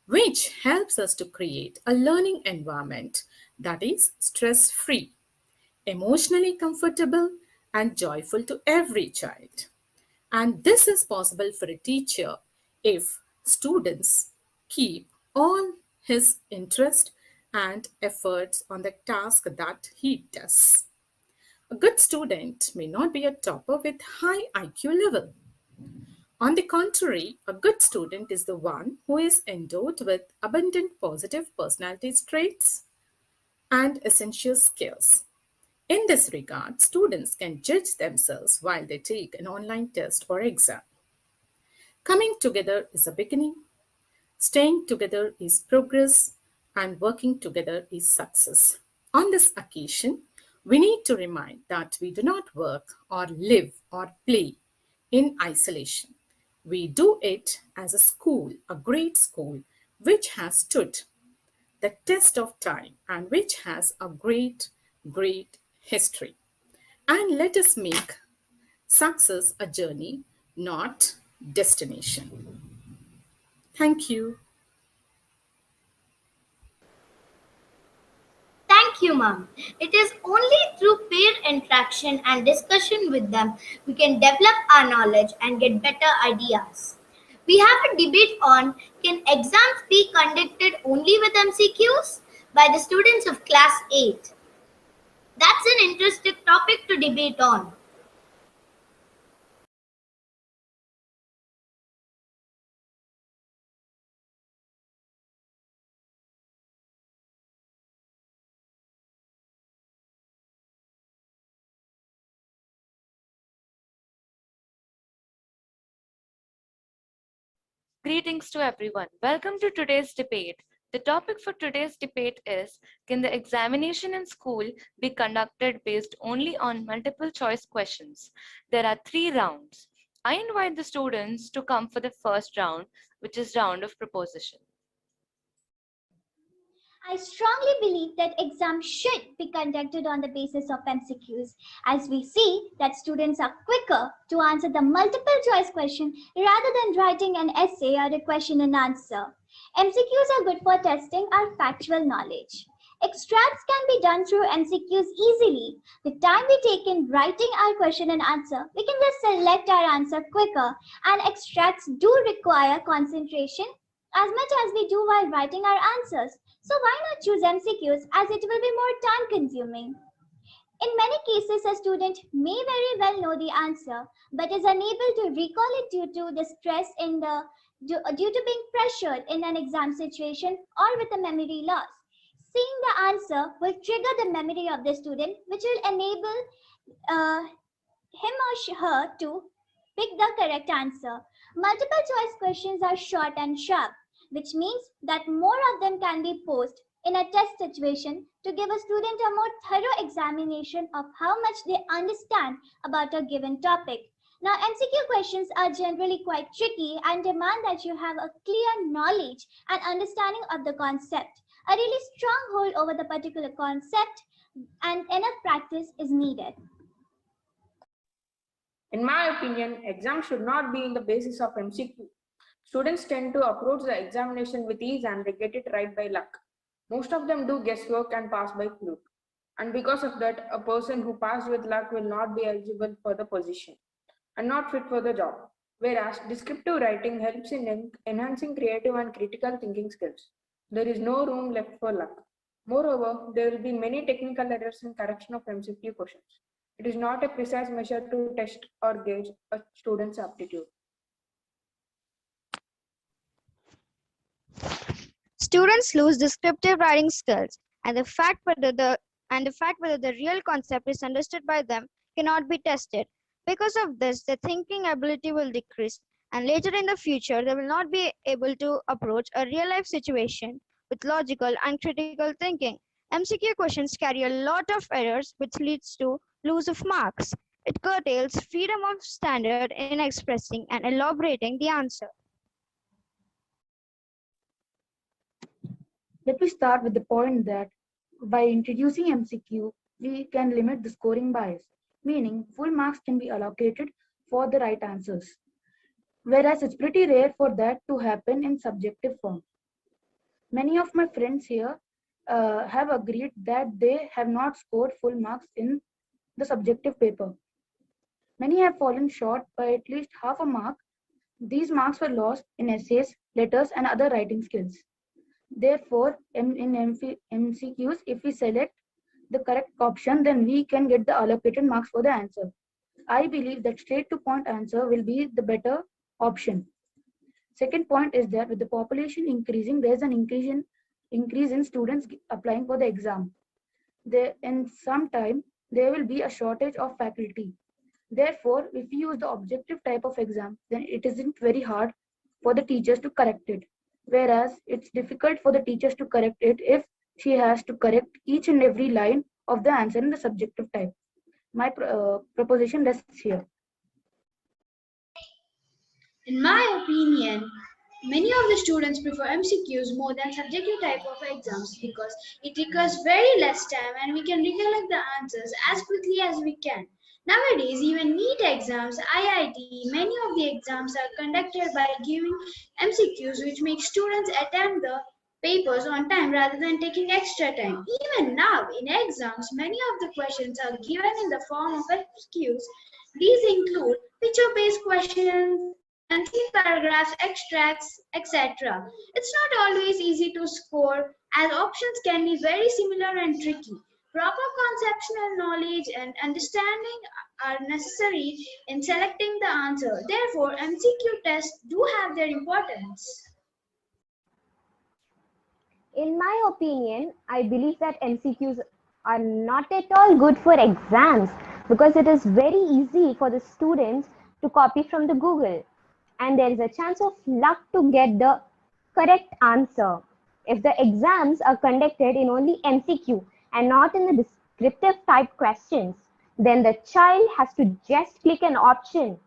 which helps us to create a learning environment that is stress free, emotionally comfortable, and joyful to every child. And this is possible for a teacher if students keep all his interest and efforts on the task that he does. A good student may not be a topper with high IQ level. On the contrary, a good student is the one who is endowed with abundant positive personality traits and essential skills. In this regard, students can judge themselves while they take an online test or exam. Coming together is a beginning, staying together is progress, and working together is success. On this occasion, we need to remind that we do not work or live or play in isolation. We do it as a school, a great school, which has stood the test of time and which has a great, great history. And let us make success a journey, not destination. Thank you. Thank you, Mom. It is only through peer interaction and discussion with them we can develop our knowledge and get better ideas. We have a debate on, can exams be conducted only with MCQs by the students of class 8? That's an interesting topic to debate on. Greetings to everyone. Welcome to today's debate. The topic for today's debate is, can the examination in school be conducted based only on multiple choice questions? There are 3 rounds. I invite the students to come for the first round, which is round of proposition. I strongly believe that exams should be conducted on the basis of MCQs, as we see that students are quicker to answer the multiple choice question rather than writing an essay or a question and answer. MCQs are good for testing our factual knowledge. Extracts can be done through MCQs easily. The time we take in writing our question and answer, we can just select our answer quicker, and extracts do require concentration as much as we do while writing our answers. So why not choose MCQs, as it will be more time consuming? In many cases, a student may very well know the answer, but is unable to recall it due to the stress due to being pressured in an exam situation or with a memory loss. Seeing the answer will trigger the memory of the student, which will enable him or her to pick the correct answer. Multiple choice questions are short and sharp, which means that more of them can be posed in a test situation to give a student a more thorough examination of how much they understand about a given topic. Now, MCQ questions are generally quite tricky and demand that you have a clear knowledge and understanding of the concept. A really strong hold over the particular concept and enough practice is needed. In my opinion, exams should not be in the basis of MCQ. Students tend to approach the examination with ease and they get it right by luck. Most of them do guesswork and pass by fluke. And because of that, a person who passed with luck will not be eligible for the position and not fit for the job. Whereas descriptive writing helps in enhancing creative and critical thinking skills. There is no room left for luck. Moreover, there will be many technical errors in correction of MCQ questions. It is not a precise measure to test or gauge a student's aptitude. Students lose descriptive writing skills, and the fact whether the real concept is understood by them cannot be tested. Because of this, their thinking ability will decrease, and later in the future, they will not be able to approach a real-life situation with logical and critical thinking. MCQ questions carry a lot of errors, which leads to loss of marks. It curtails freedom of standard in expressing and elaborating the answer. Let me start with the point that by introducing MCQ, we can limit the scoring bias, meaning full marks can be allocated for the right answers. whereas it's pretty rare for that to happen in subjective form. Many of my friends here have agreed that they have not scored full marks in the subjective paper. Many have fallen short by at least half a mark. These marks were lost in essays, letters, and other writing skills. Therefore, in MCQs, if we select the correct option, then we can get the allocated marks for the answer. I believe that straight to point answer will be the better option. Second point is that with the population increasing, there's an increase in students applying for the exam. In some time, there will be a shortage of faculty. Therefore, if we use the objective type of exam, then it isn't very hard for the teachers to correct it. Whereas it's difficult for the teachers to correct it if she has to correct each and every line of the answer in the subjective type. My proposition rests here. In my opinion, many of the students prefer MCQs more than subjective type of exams because it requires very less time and we can recollect the answers as quickly as we can. Nowadays, even NEET exams, IIT, many of the exams are conducted by giving MCQs, which makes students attempt the papers on time rather than taking extra time. Even now, in exams, many of the questions are given in the form of MCQs. These include picture-based questions, and three paragraphs, extracts, etc. It's not always easy to score as options can be very similar and tricky. Proper conceptual knowledge and understanding are necessary in selecting the answer. Therefore, MCQ tests do have their importance. In my opinion, I believe that MCQs are not at all good for exams because it is very easy for the students to copy from the Google. And there is a chance of luck to get the correct answer. If the exams are conducted in only MCQ and not in the descriptive type questions, then the child has to just click an option.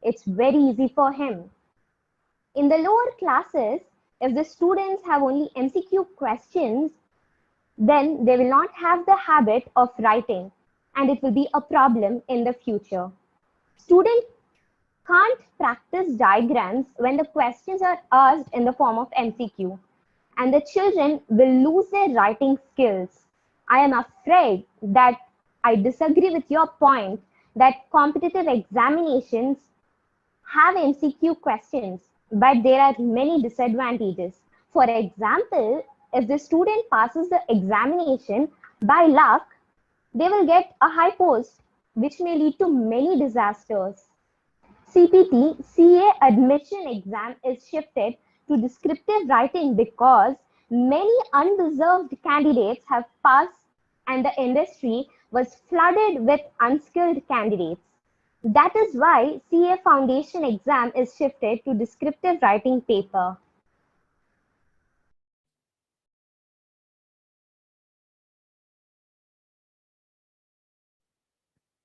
It's very easy for him. In the lower classes, if the students have only MCQ questions, then they will not have the habit of writing and it will be a problem in the future. Students can't practice diagrams when the questions are asked in the form of MCQ, and the children will lose their writing skills. I am afraid that I disagree with your point that competitive examinations have MCQ questions, but there are many disadvantages. For example, if the student passes the examination by luck, they will get a high post, which may lead to many disasters. CPT CA admission exam is shifted to descriptive writing because many undeserved candidates have passed and the industry was flooded with unskilled candidates. That is why CA foundation exam is shifted to descriptive writing paper.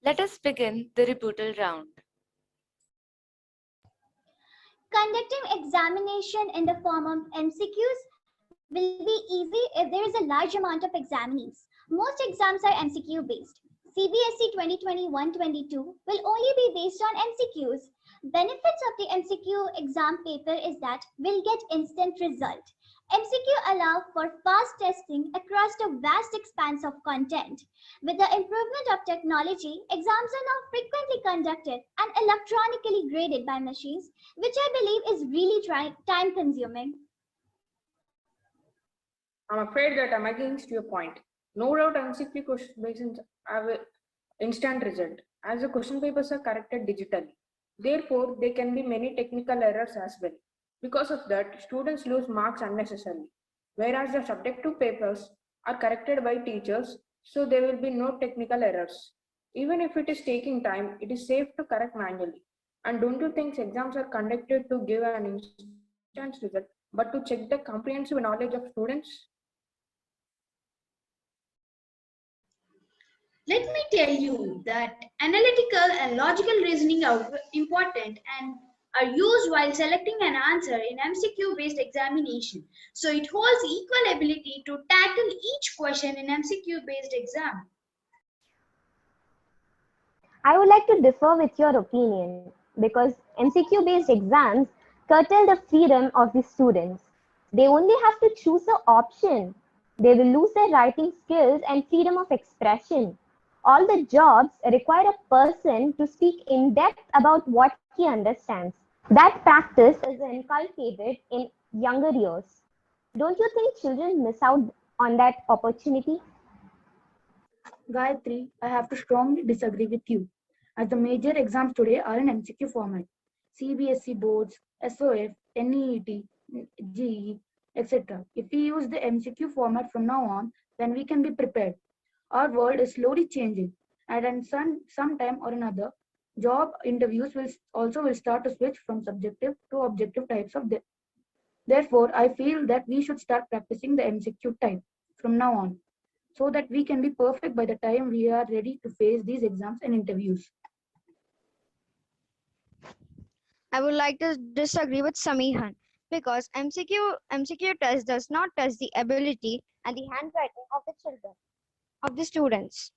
Let us begin the rebuttal round. Conducting examination in the form of MCQs will be easy if there is a large amount of examinees. Most exams are MCQ based. CBSE 2021-22 will only be based on MCQs. Benefits of the MCQ exam paper is that we'll get instant result. MCQ allow for fast testing across a vast expanse of content. With the improvement of technology, exams are now frequently conducted and electronically graded by machines, which I believe is really time consuming. I'm afraid that I'm against your point. No doubt MCQ questions have an instant result, as the question papers are corrected digitally. Therefore, there can be many technical errors as well. Because of that, students lose marks unnecessarily. Whereas the subjective papers are corrected by teachers, so there will be no technical errors. Even if it is taking time, it is safe to correct manually. And don't you think exams are conducted to give an instant result, but to check the comprehensive knowledge of students? Let me tell you that analytical and logical reasoning are important and are used while selecting an answer in MCQ-based examination. So it holds equal ability to tackle each question in MCQ-based exam. I would like to differ with your opinion. because MCQ based exams curtail the freedom of the students. They only have to choose an option. They will lose their writing skills and freedom of expression. All the jobs require a person to speak in depth about what he understands. That practice is inculcated in younger years. Don't you think children miss out on that opportunity? Gayatri, I have to strongly disagree with you, as the major exams today are in MCQ format. CBSE boards, SOF, NEET, GE, etc. If we use the MCQ format from now on, then we can be prepared. Our world is slowly changing, and in some time or another, job interviews will start to switch from subjective to objective types of them. Therefore, I feel that we should start practicing the MCQ type from now on, so that we can be perfect by the time we are ready to face these exams and interviews. I would like to disagree with Samihan because MCQ test does not test the ability and the handwriting of the children, of the students.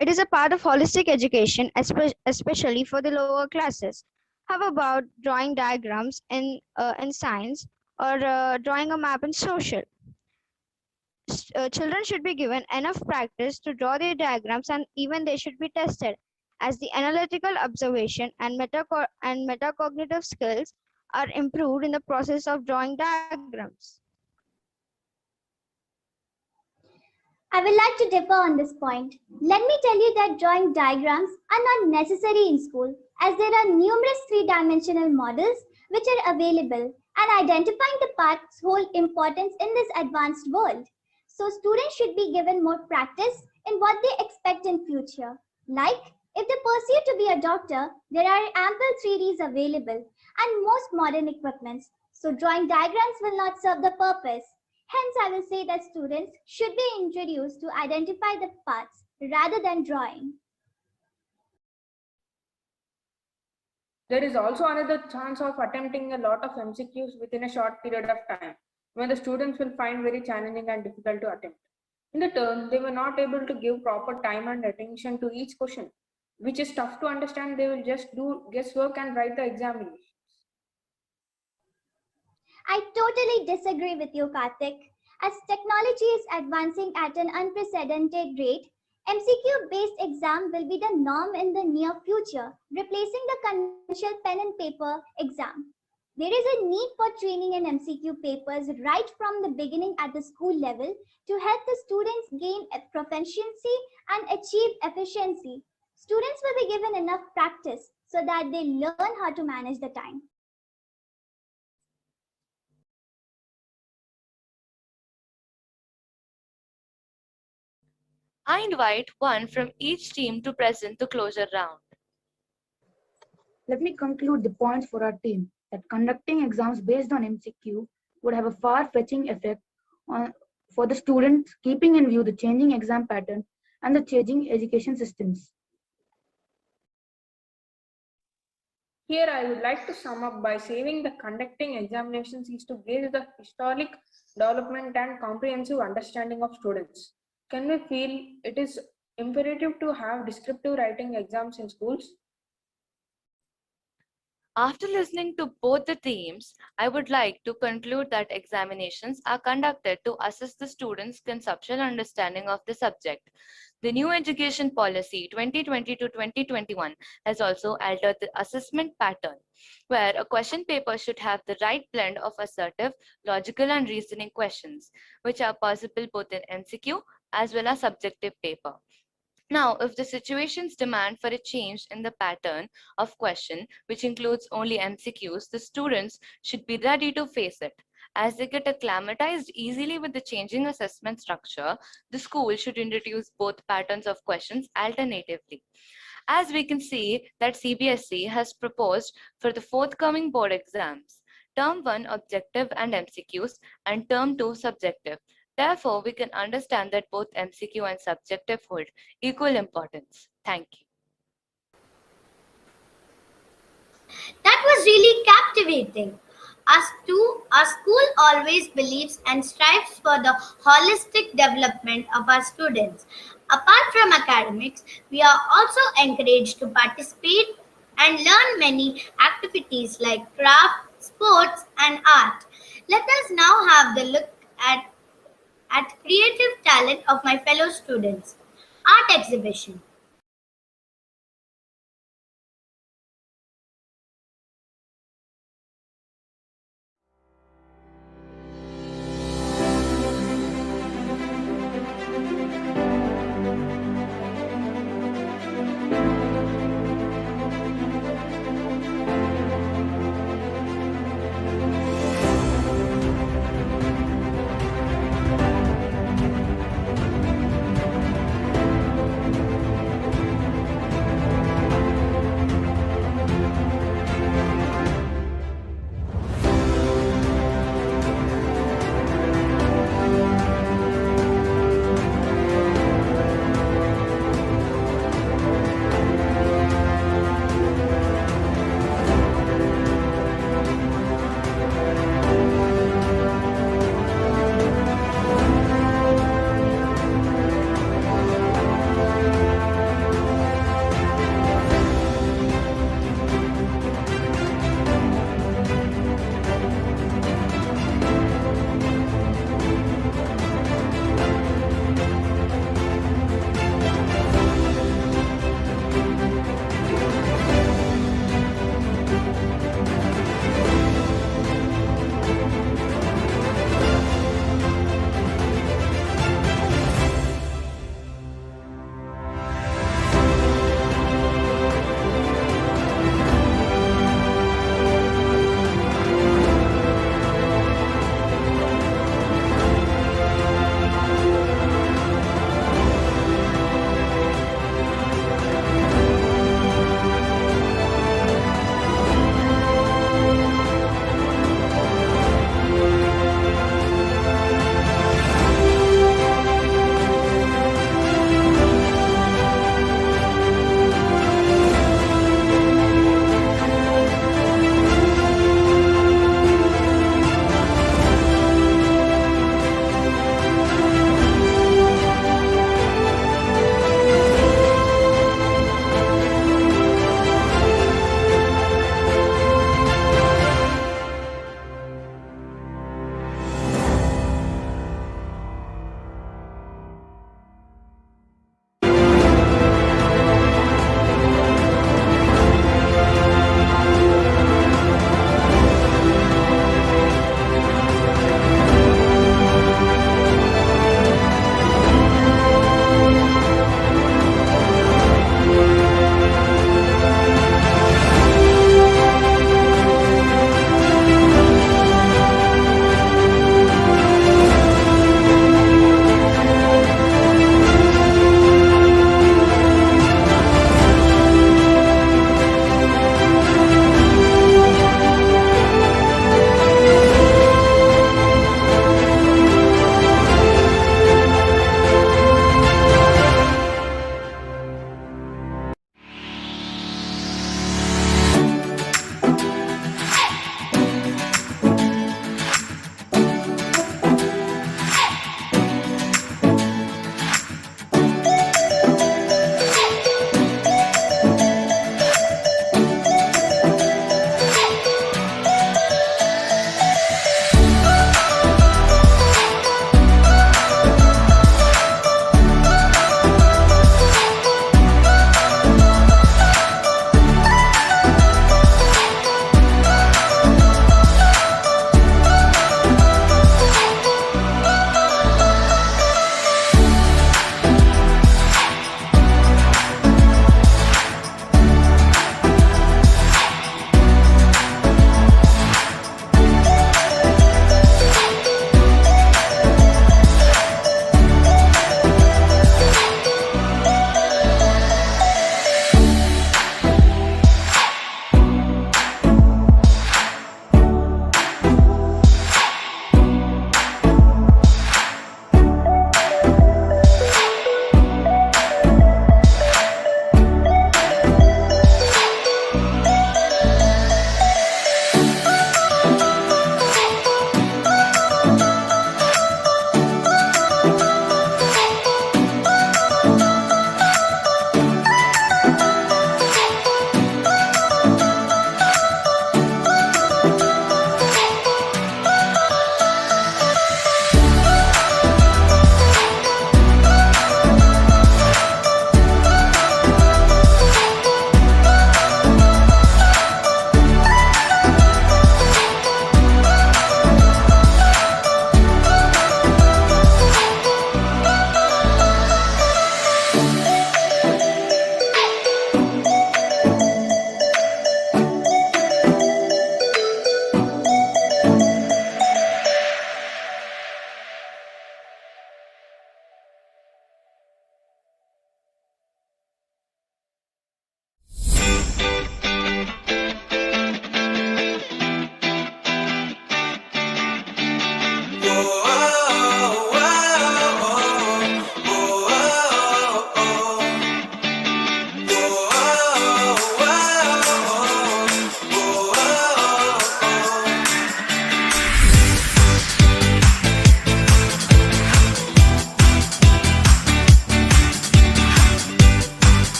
It is a part of holistic education, especially for the lower classes. How about drawing diagrams in science or drawing a map in social? Children should be given enough practice to draw their diagrams, and even they should be tested as the analytical observation and metacognitive skills are improved in the process of drawing diagrams. I would like to differ on this point. Let me tell you that drawing diagrams are not necessary in school, as there are numerous three-dimensional models which are available, and identifying the parts hold importance in this advanced world. So students should be given more practice in what they expect in future. Like, if they pursue to be a doctor, there are ample 3Ds available and most modern equipments. So drawing diagrams will not serve the purpose. Hence, I will say that students should be introduced to identify the parts rather than drawing. There is also another chance of attempting a lot of MCQs within a short period of time, when the students will find very challenging and difficult to attempt. In the turn, they were not able to give proper time and attention to each question, which is tough to understand. They will just do guesswork and write the examination. I totally disagree with you, Karthik. As technology is advancing at an unprecedented rate, MCQ-based exam will be the norm in the near future, replacing the conventional pen and paper exam. There is a need for training in MCQ papers right from the beginning at the school level to help the students gain proficiency and achieve efficiency. Students will be given enough practice so that they learn how to manage the time. I invite one from each team to present the closure round. Let me conclude the points for our team that conducting exams based on MCQ would have a far-fetching effect for the students, keeping in view the changing exam pattern and the changing education systems. Here I would like to sum up by saying that conducting examinations is to gauge the historic development and comprehensive understanding of students. Can we feel it is imperative to have descriptive writing exams in schools? After listening to both the teams, I would like to conclude that examinations are conducted to assess the students' conceptual understanding of the subject. The new education policy 2020 to 2021 has also altered the assessment pattern, where a question paper should have the right blend of assertive, logical, and reasoning questions, which are possible both in MCQ as well as subjective paper. Now, if the situations demand for a change in the pattern of question, which includes only MCQs, the students should be ready to face it. As they get acclimatized easily with the changing assessment structure, the school should introduce both patterns of questions alternatively. As we can see that CBSE has proposed for the forthcoming board exams, Term 1 objective and MCQs and Term 2 subjective. Therefore, we can understand that both MCQ and subjective hold equal importance. Thank you. That was really captivating. Our school always believes and strives for the holistic development of our students. Apart from academics, we are also encouraged to participate and learn many activities like craft, sports, and art. Let us now have the look at creative talent of my fellow students. Art exhibition.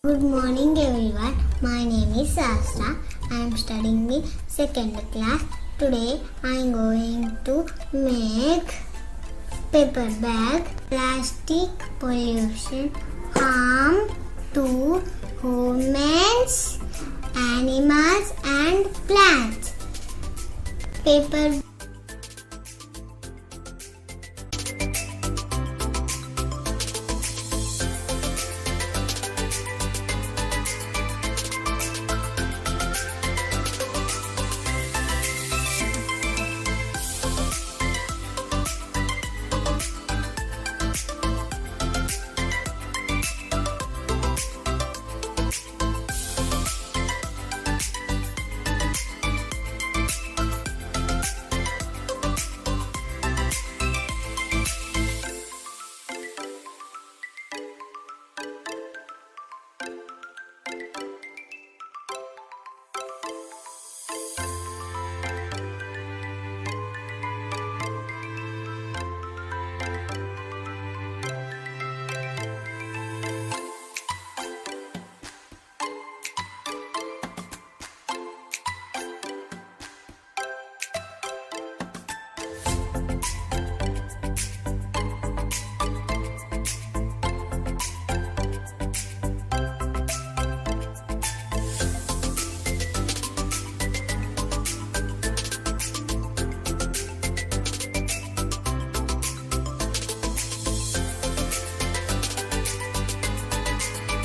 Good morning everyone. My name is Sastra. I am studying in second class. Today I am going to make paper bag. Plastic pollution harm to humans, animals and plants. Paper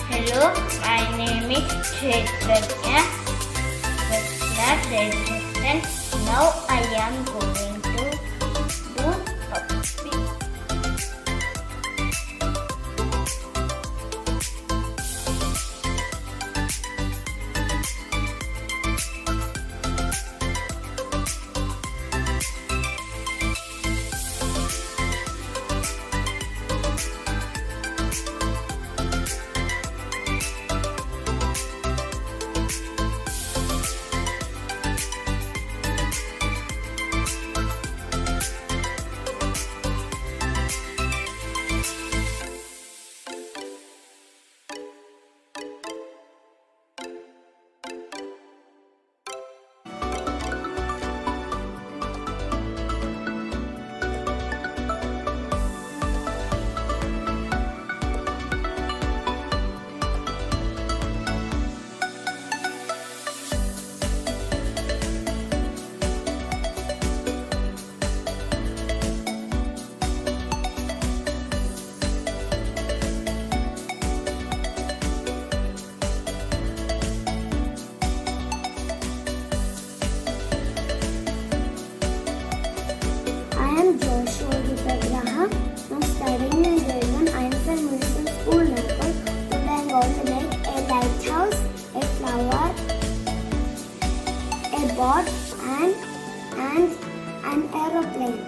Hello, my name is Chaitanya, first class assistant. Now I am going to do topic. I am Joshua Vipagraha. I'm studying in grade 1. I am from Unicent School-Nagole. Today I am going to make a lighthouse, a flower, a boat and an aeroplane.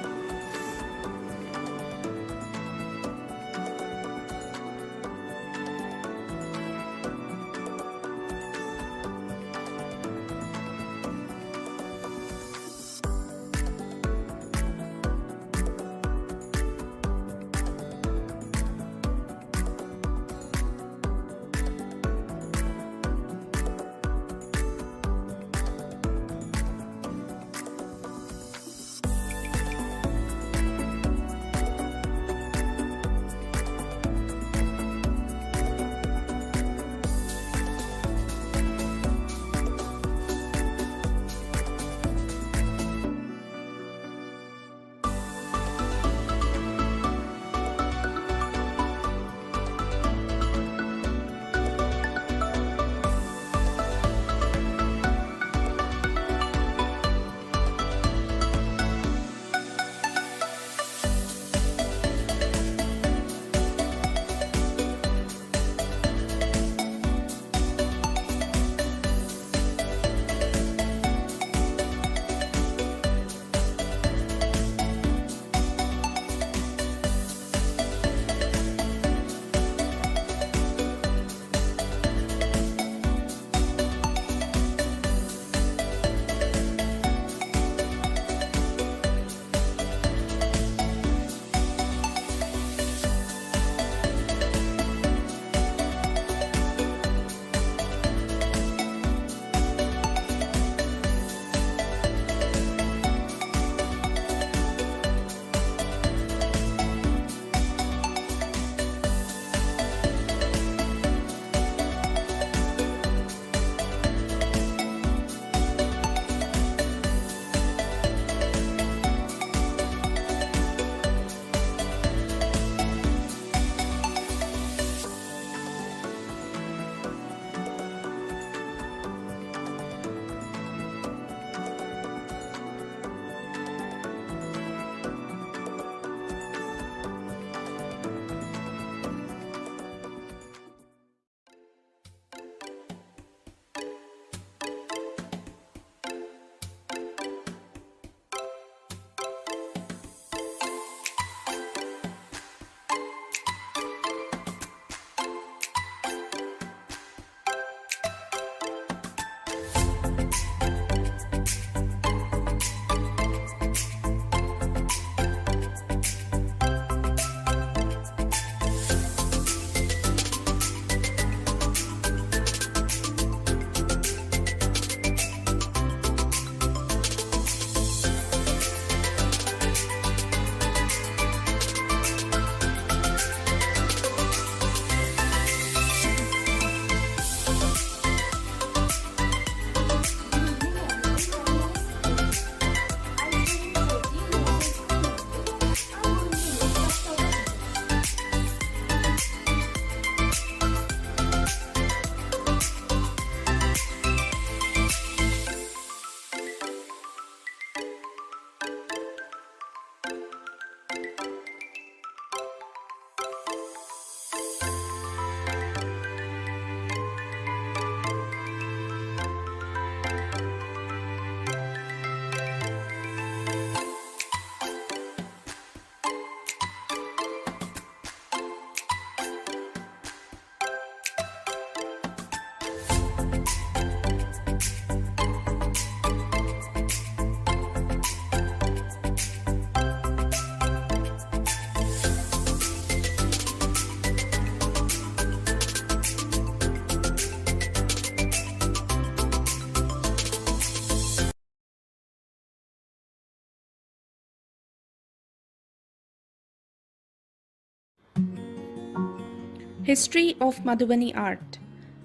History of Madhubani art.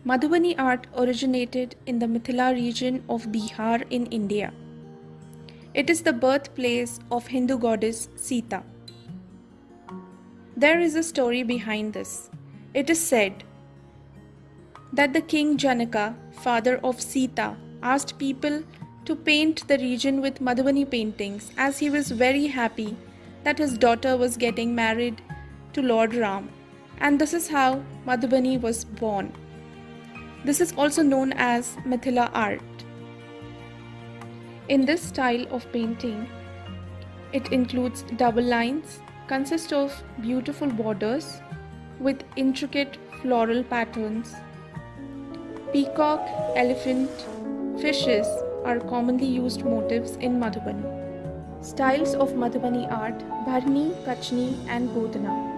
Madhubani art originated in the Mithila region of Bihar in India. It is the birthplace of Hindu goddess Sita. There is a story behind this. It is said that the king Janaka, father of Sita, asked people to paint the region with Madhubani paintings as he was very happy that his daughter was getting married to Lord Ram. And this is how Madhubani was born. This is also known as Mithila art. In this style of painting, it includes double lines, consists of beautiful borders with intricate floral patterns. Peacock, elephant, fishes are commonly used motifs in Madhubani. Styles of Madhubani art: Bharni, Kachni and Bodhana.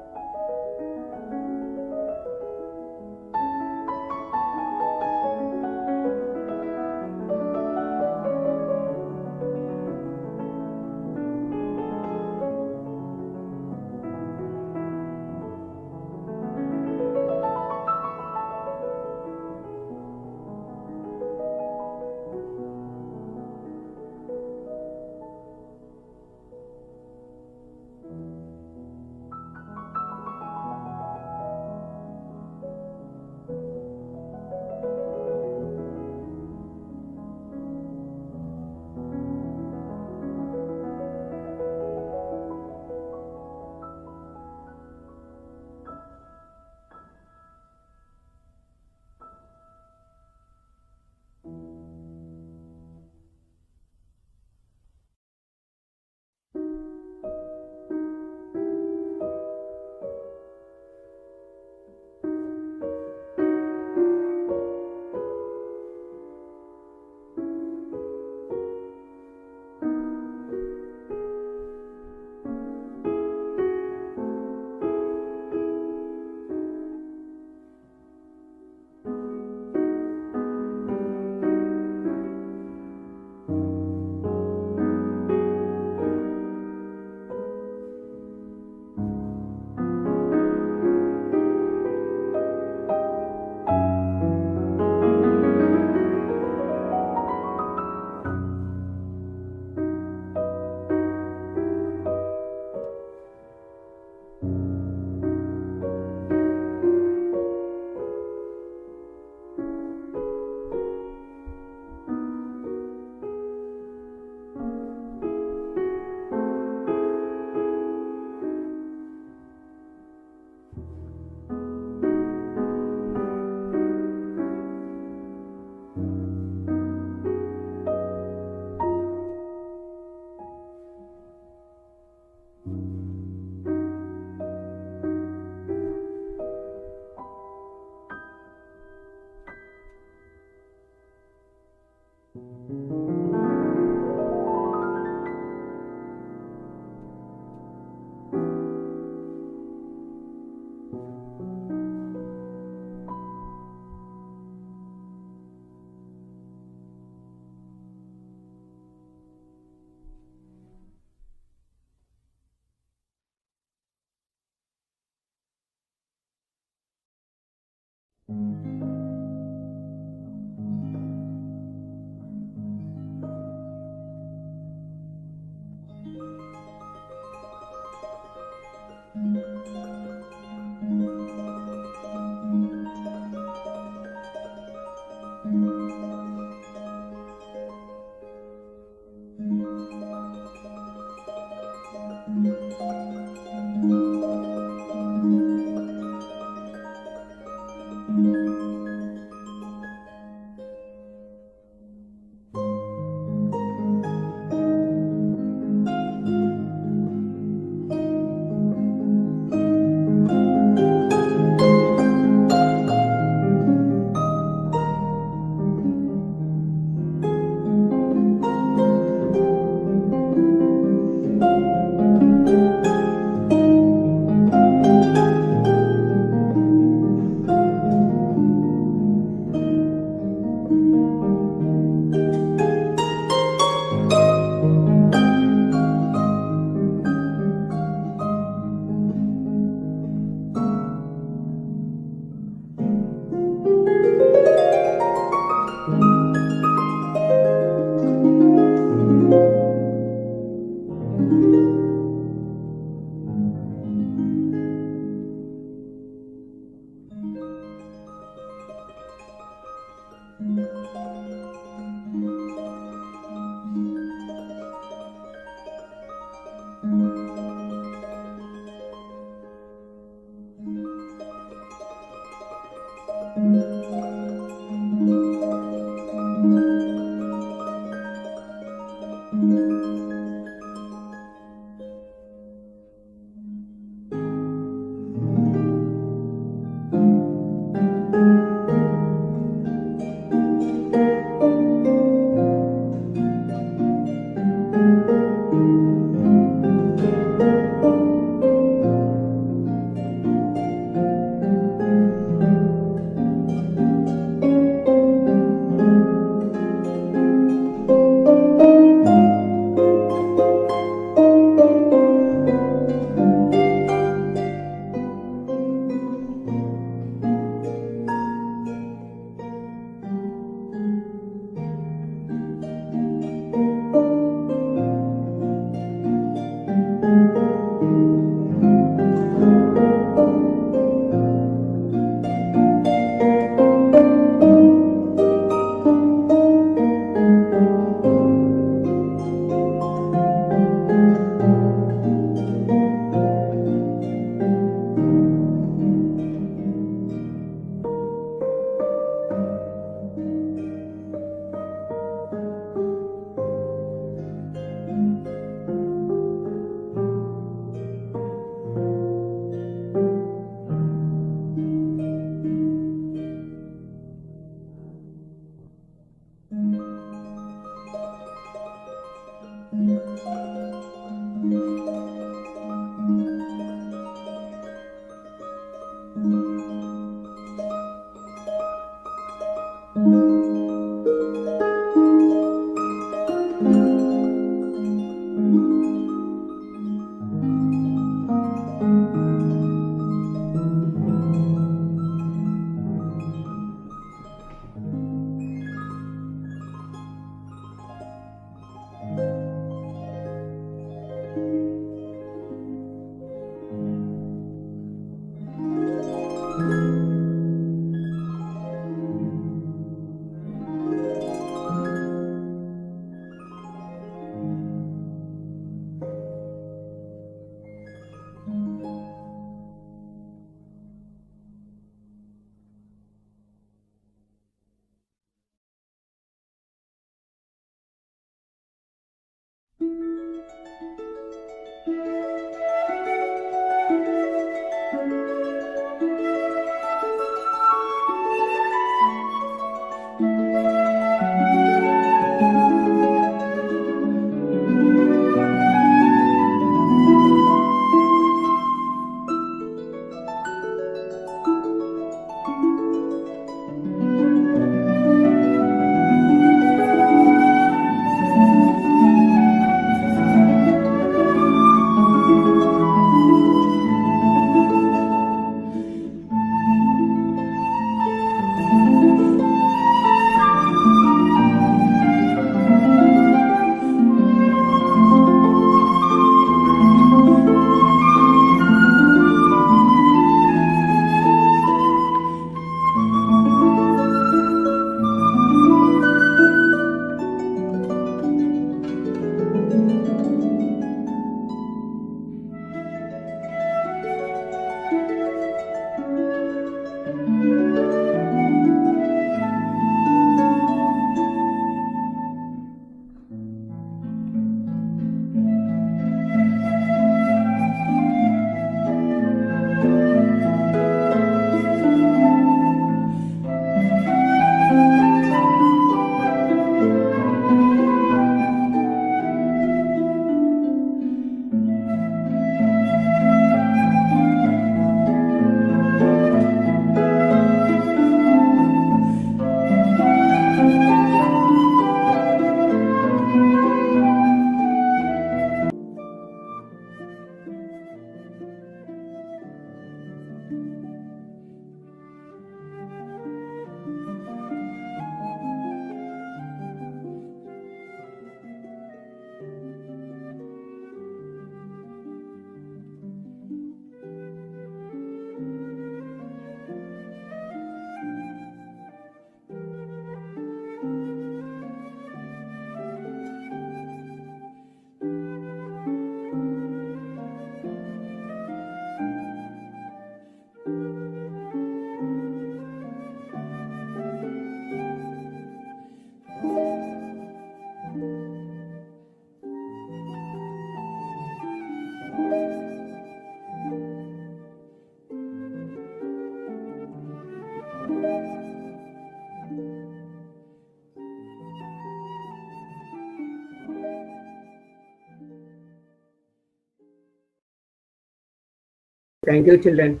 Thank you, children.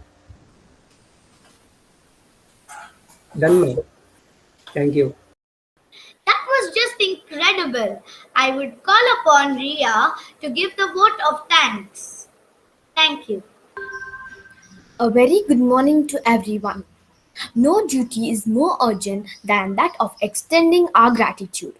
Done, ma'am. Thank you. That was just incredible. I would call upon Ria to give the vote of thanks. Thank you. A very good morning to everyone. No duty is more urgent than that of extending our gratitude.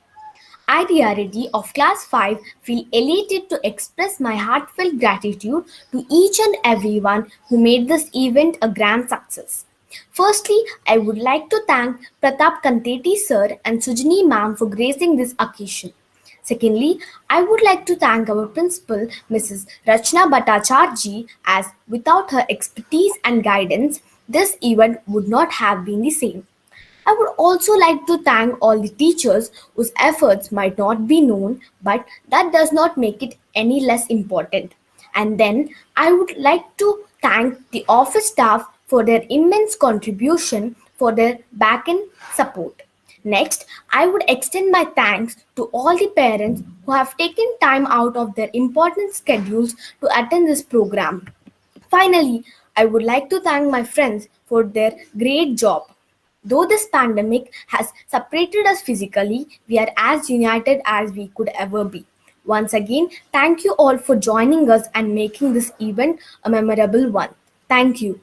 I, the Arity of Class 5, feel elated to express my heartfelt gratitude to each and everyone who made this event a grand success. Firstly, I would like to thank Pratap Kanteti sir and Sujani ma'am for gracing this occasion. Secondly, I would like to thank our principal, Mrs. Rachna Bhattacharjee, as without her expertise and guidance, this event would not have been the same. I would also like to thank all the teachers whose efforts might not be known, but that does not make it any less important. And then I would like to thank the office staff for their immense contribution for their back end support. Next, I would extend my thanks to all the parents who have taken time out of their important schedules to attend this program. Finally, I would like to thank my friends for their great job. Though this pandemic has separated us physically, we are as united as we could ever be. Once again, thank you all for joining us and making this event a memorable one. Thank you.